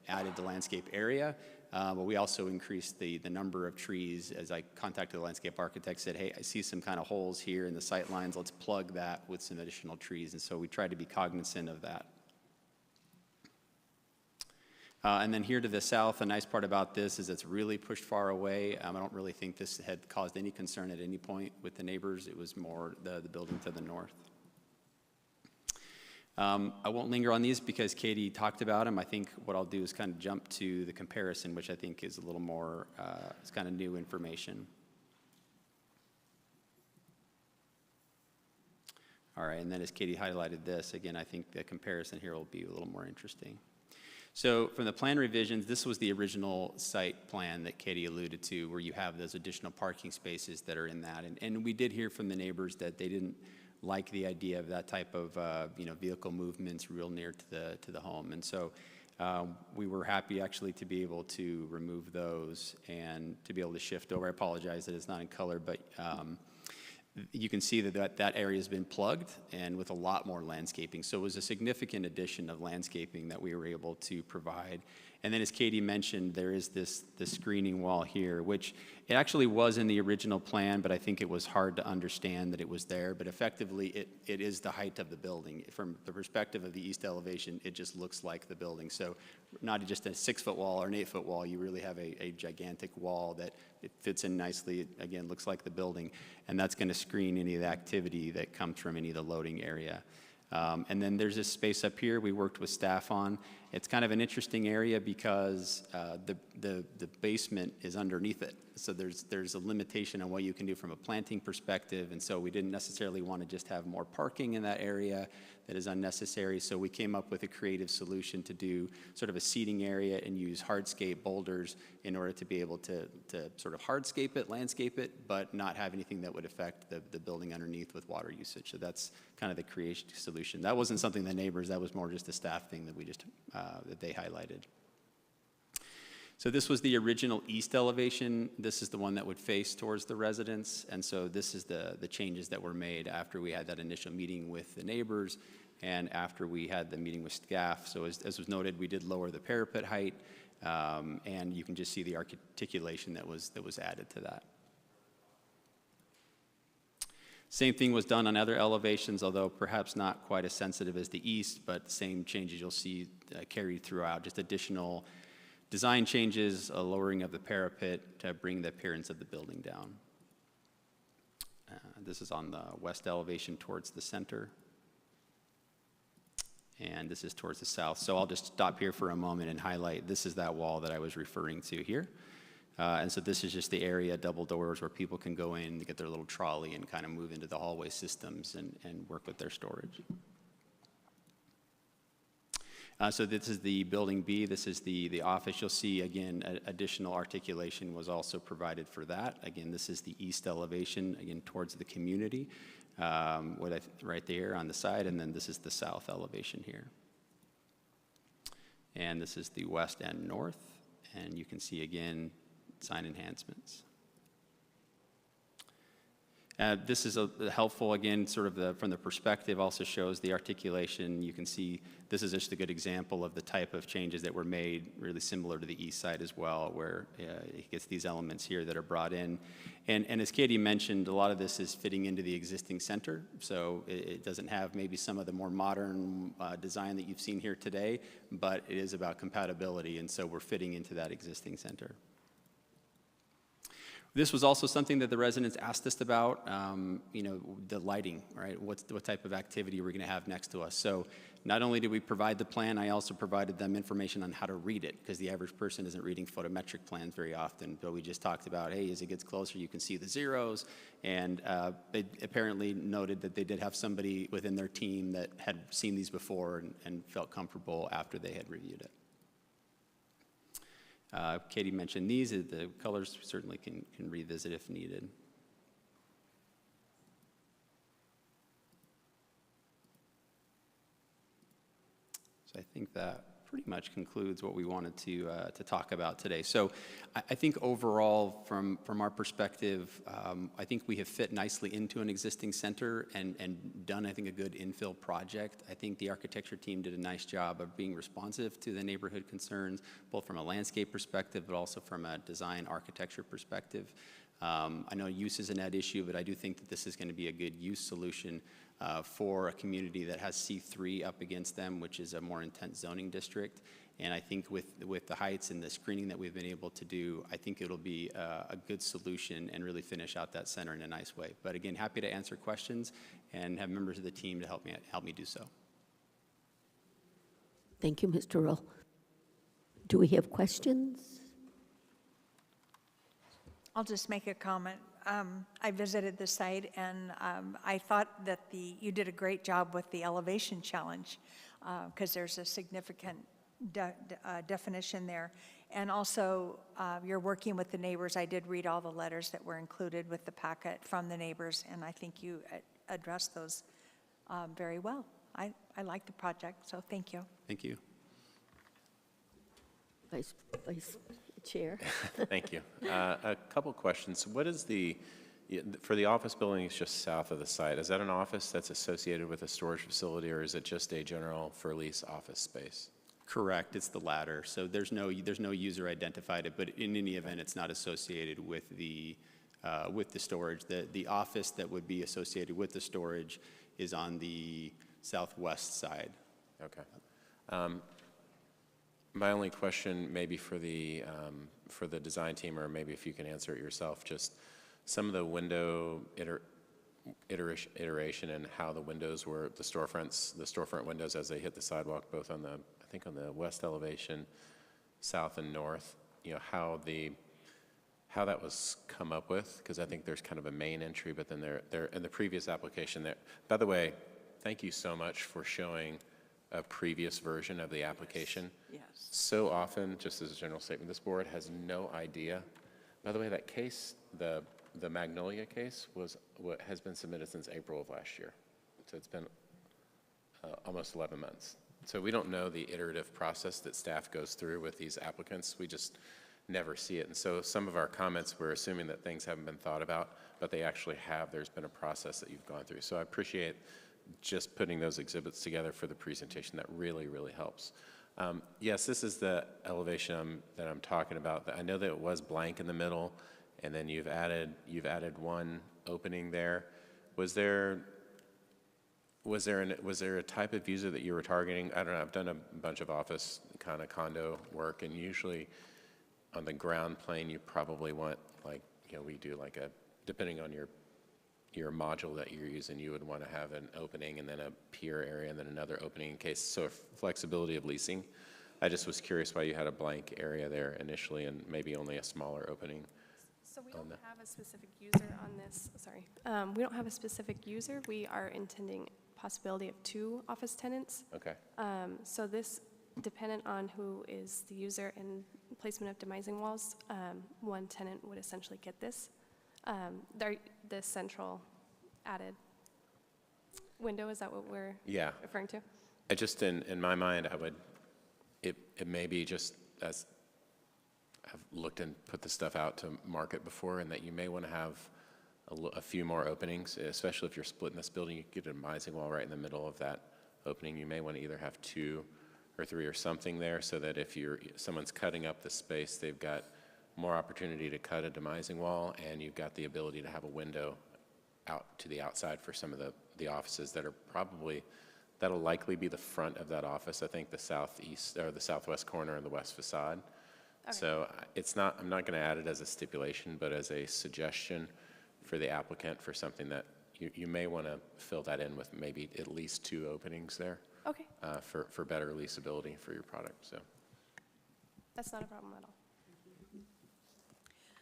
added the landscape area, but we also increased the number of trees. As I contacted the landscape architect, said, hey, I see some kind of holes here in the sight lines. Let's plug that with some additional trees. And so we tried to be cognizant of that. And then here to the south, the nice part about this is it's really pushed far away. I don't really think this had caused any concern at any point with the neighbors. It was more the building to the north. I won't linger on these because Katie talked about them. I think what I'll do is kind of jump to the comparison, which I think is a little more, it's kind of new information. All right, and then as Katie highlighted this, again, I think the comparison here will be a little more interesting. So from the plan revisions, this was the original site plan that Katie alluded to, where you have those additional parking spaces that are in that. And we did hear from the neighbors that they didn't like the idea of that type of vehicle movements real near to the home. And so we were happy actually to be able to remove those and to be able to shift over. I apologize that it's not in color, but you can see that area has been plugged and with a lot more landscaping. So it was a significant addition of landscaping that we were able to provide. And then as Katie mentioned, there is this screening wall here, which it actually was in the original plan, but I think it was hard to understand that it was there. But effectively, it is the height of the building. From the perspective of the east elevation, it just looks like the building. So not just a 6-foot wall or an 8-foot wall, you really have a gigantic wall that it fits in nicely. It, again, looks like the building. And that's going to screen any of the activity that comes from any of the loading area. And then there's this space up here we worked with staff on. It's kind of an interesting area because the basement is underneath it. So there's a limitation on what you can do from a planting perspective. And so we didn't necessarily want to just have more parking in that area that is unnecessary. So we came up with a creative solution to do sort of a seating area and use hardscape boulders in order to be able to sort of hardscape it, landscape it, but not have anything that would affect the building underneath with water usage. So that's kind of the creation solution. That wasn't something the neighbors, that was more just a staff thing that we just, that they highlighted. So this was the original east elevation. This is the one that would face towards the residence. And so this is the changes that were made after we had that initial meeting with the neighbors and after we had the meeting with staff. So as was noted, we did lower the parapet height, and you can just see the articulation that was added to that. Same thing was done on other elevations, although perhaps not quite as sensitive as the east, but same changes you'll see carried throughout, just additional design changes, a lowering of the parapet to bring the appearance of the building down. This is on the west elevation towards the center. And this is towards the south. So I'll just stop here for a moment and highlight, this is that wall that I was referring to here. And so this is just the area, double doors, where people can go in, get their little trolley and kind of move into the hallway systems and work with their storage. So this is the building B. This is the office. You'll see, again, additional articulation was also provided for that. Again, this is the east elevation, again, towards the community. right there on the side, and then this is the south elevation here. And this is the west and north, and you can see again sign enhancements. This is helpful, again, sort of from the perspective, also shows the articulation. You can see this is just a good example of the type of changes that were made, really similar to the east side as well, where it gets these elements here that are brought in. And as Katie mentioned, a lot of this is fitting into the existing center, so it doesn't have maybe some of the more modern design that you've seen here today, but it is about compatibility, and so we're fitting into that existing center. This was also something that the residents asked us about, the lighting, right? What type of activity we're going to have next to us. So not only did we provide the plan, I also provided them information on how to read it, because the average person isn't reading photometric plans very often. But we just talked about, hey, as it gets closer, you can see the zeros. And they apparently noted that they did have somebody within their team that had seen these before and felt comfortable after they had reviewed it. Katie mentioned these. The colors certainly can revisit if needed. So I think that pretty much concludes what we wanted to talk about today. So I think overall, from our perspective, I think we have fit nicely into an existing center and done, I think, a good infill project. I think the architecture team did a nice job of being responsive to the neighborhood concerns, both from a landscape perspective, but also from a design architecture perspective. I know use is a net issue, but I do think that this is going to be a good use solution for a community that has C3 up against them, which is a more intense zoning district. And I think with the heights and the screening that we've been able to do, I think it'll be a good solution and really finish out that center in a nice way. But again, happy to answer questions and have members of the team to help me do so. Thank you, Mr. Earl. Do we have questions? I'll just make a comment. I visited the site, and I thought that you did a great job with the elevation challenge, because there's a significant definition there. And also, you're working with the neighbors. I did read all the letters that were included with the packet from the neighbors, and I think you addressed those very well. I like the project, so thank you. Thank you. Vice Chair. Thank you. A couple questions. What is for the office building is just south of the site, is that an office that's associated with a storage facility, or is it just a general for lease office space? Correct, it's the latter. So there's no user identified, but in any event, it's not associated with the storage. The office that would be associated with the storage is on the southwest side. Okay. My only question, maybe for the design team, or maybe if you can answer it yourself, just some of the window iteration and how the windows were, the storefront windows as they hit the sidewalk, both on I think on the west elevation, south and north. How that was come up with, because I think there's kind of a main entry, but then they're in the previous application there. By the way, thank you so much for showing a previous version of the application. Yes. So often, just as a general statement, this board has no idea. By the way, that case, the Magnolia case, has been submitted since April of last year. So it's been almost 11 months. So we don't know the iterative process that staff goes through with these applicants. We just never see it. And so some of our comments, we're assuming that things haven't been thought about, but they actually have. There's been a process that you've gone through. So I appreciate just putting those exhibits together for the presentation. That really, really helps. Yes, this is the elevation that I'm talking about. I know that it was blank in the middle, and then you've added one opening there. Was there a type of user that you were targeting? I don't know. I've done a bunch of office kind of condo work, and usually on the ground plane, you probably want, like, we do like depending on your module that you're using, you would want to have an opening and then a pier area and then another opening in case, so flexibility of leasing. I just was curious why you had a blank area there initially and maybe only a smaller opening. So we don't have a specific user on this, sorry. We don't have a specific user. We are intending possibility of 2 office tenants. Okay. So this, dependent on who is the user and placement of demising walls, one tenant would essentially get this. The central added window, is that what we're Yeah. referring to? I just, in my mind, it may be just as I've looked and put the stuff out to market before, and that you may want to have a few more openings, especially if you're splitting this building. You get a mising wall right in the middle of that opening. You may want to either have 2 or 3 or something there, so that if someone's cutting up the space, they've got more opportunity to cut a demising wall, and you've got the ability to have a window out to the outside for some of the offices that'll likely be the front of that office. I think the southeast or the southwest corner and the west facade. Okay. So I'm not going to add it as a stipulation, but as a suggestion for the applicant for something that you may want to fill that in with maybe at least 2 openings there. Okay, For better leasability for your product. So that's not a problem at all.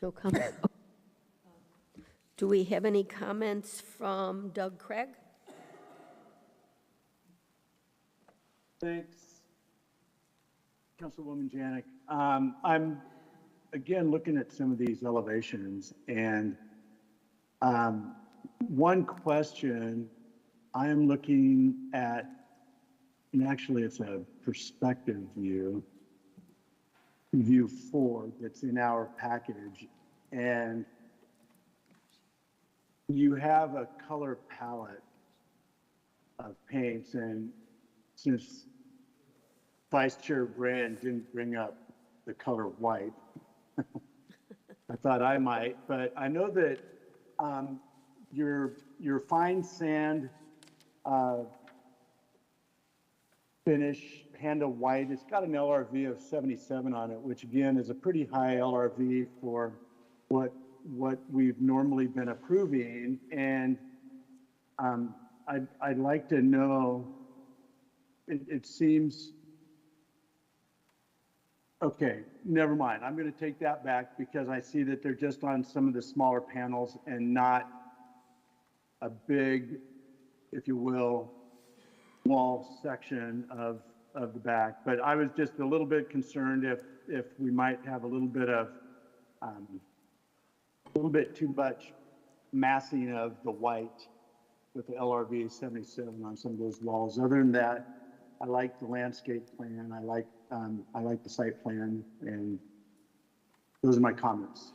No comment. Do we have any comments from Doug Craig? Thanks, Councilwoman Janik. I'm, again, looking at some of these elevations, and one question I am looking at, and actually it's a perspective view 4 that's in our package, and you have a color palette of paints, and since Vice Chair Brand didn't bring up the color white, I thought I might, but I know that your fine sand finish Panda White, it's got an LRV of 77 on it, which again is a pretty high LRV for what we've normally been approving. And I'd like to know, it seems, okay, never mind. I'm going to take that back because I see that they're just on some of the smaller panels and not a big, if you will, wall section of the back. But I was just a little bit concerned if we might have a little bit too much massing of the white with the LRV 77 on some of those walls. Other than that, I like the landscape plan. I like the site plan, and those are my comments.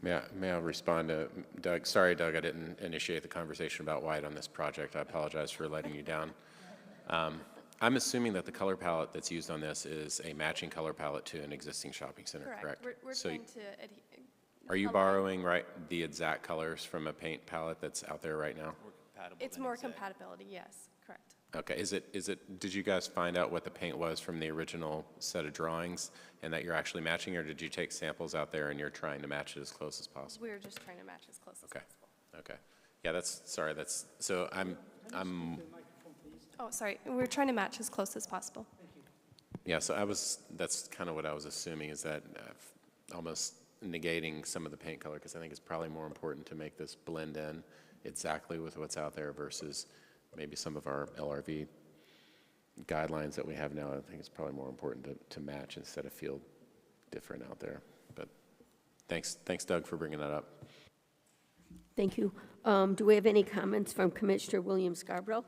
may I respond to Doug? Sorry, Doug, I didn't initiate the conversation about white on this project. I apologize for letting you down. I'm assuming that the color palette that's used on this is a matching color palette to an existing shopping center, correct? We're So trying to are you align. borrowing the exact colors from a paint palette that's out there right now? It's more compatibility, yes, correct. Okay, did you guys find out what the paint was from the original set of drawings and that you're actually matching, or did you take samples out there and you're trying to match it as close as possible? We're just trying to match as close as possible. Okay. Yeah, so I'm, Oh, sorry, we're trying to match as close as possible. yeah, so that's kind of what I was assuming, is that almost negating some of the paint color, because I think it's probably more important to make this blend in exactly with what's out there versus maybe some of our LRV guidelines that we have now. I think it's probably more important to match instead of feel different out there. But thanks, Doug, for bringing that up. Thank you. Do we have any comments from Commissioner William Scarborough?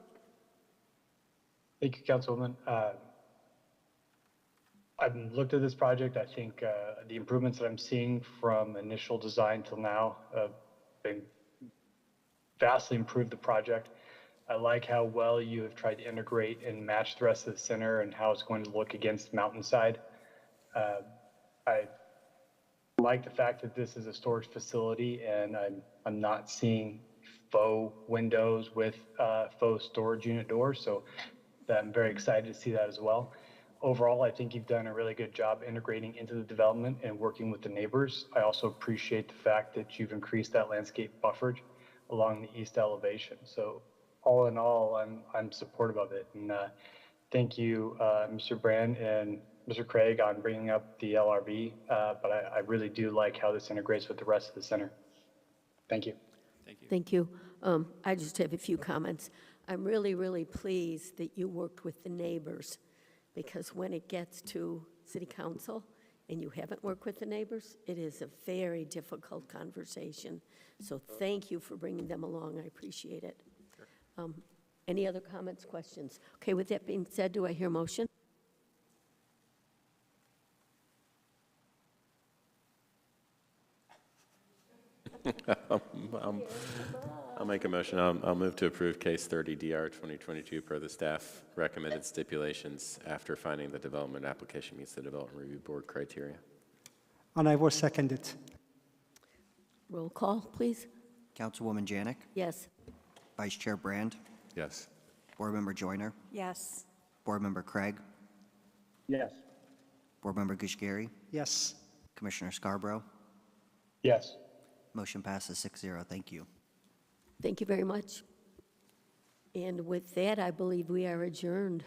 Thank you, Councilwoman. I've looked at this project. I think the improvements that I'm seeing from initial design till now have been vastly improved the project. I like how well you have tried to integrate and match the rest of the center and how it's going to look against the mountainside. I like the fact that this is a storage facility, and I'm not seeing faux windows with faux storage unit doors, so I'm very excited to see that as well. Overall, I think you've done a really good job integrating into the development and working with the neighbors. I also appreciate the fact that you've increased that landscape bufferage along the east elevation. So all in all, I'm supportive of it. And thank you, Mr. Brand and Mr. Craig, on bringing up the LRV. But I really do like how this integrates with the rest of the center. Thank you. Thank you. I just have a few comments. I'm really, really pleased that you worked with the neighbors, because when it gets to city council and you haven't worked with the neighbors, it is a very difficult conversation. So thank you for bringing them along. I appreciate it. Any other comments, questions? Okay, with that being said, do I hear a motion? I'll make a motion. I'll move to approve case 30 DR 2022 per the staff recommended stipulations after finding the development application meets the Development Review Board criteria. And I will second it. Roll call, please. Councilwoman Janik, Yes. Vice Chair Brand, Yes. Board Member Joyner, Yes. Board Member Craig, Yes. Board Member Gushgary, Yes. Commissioner Scarborough. Yes. Motion passes 6-0. Thank you. Thank you very much. And with that, I believe we are adjourned.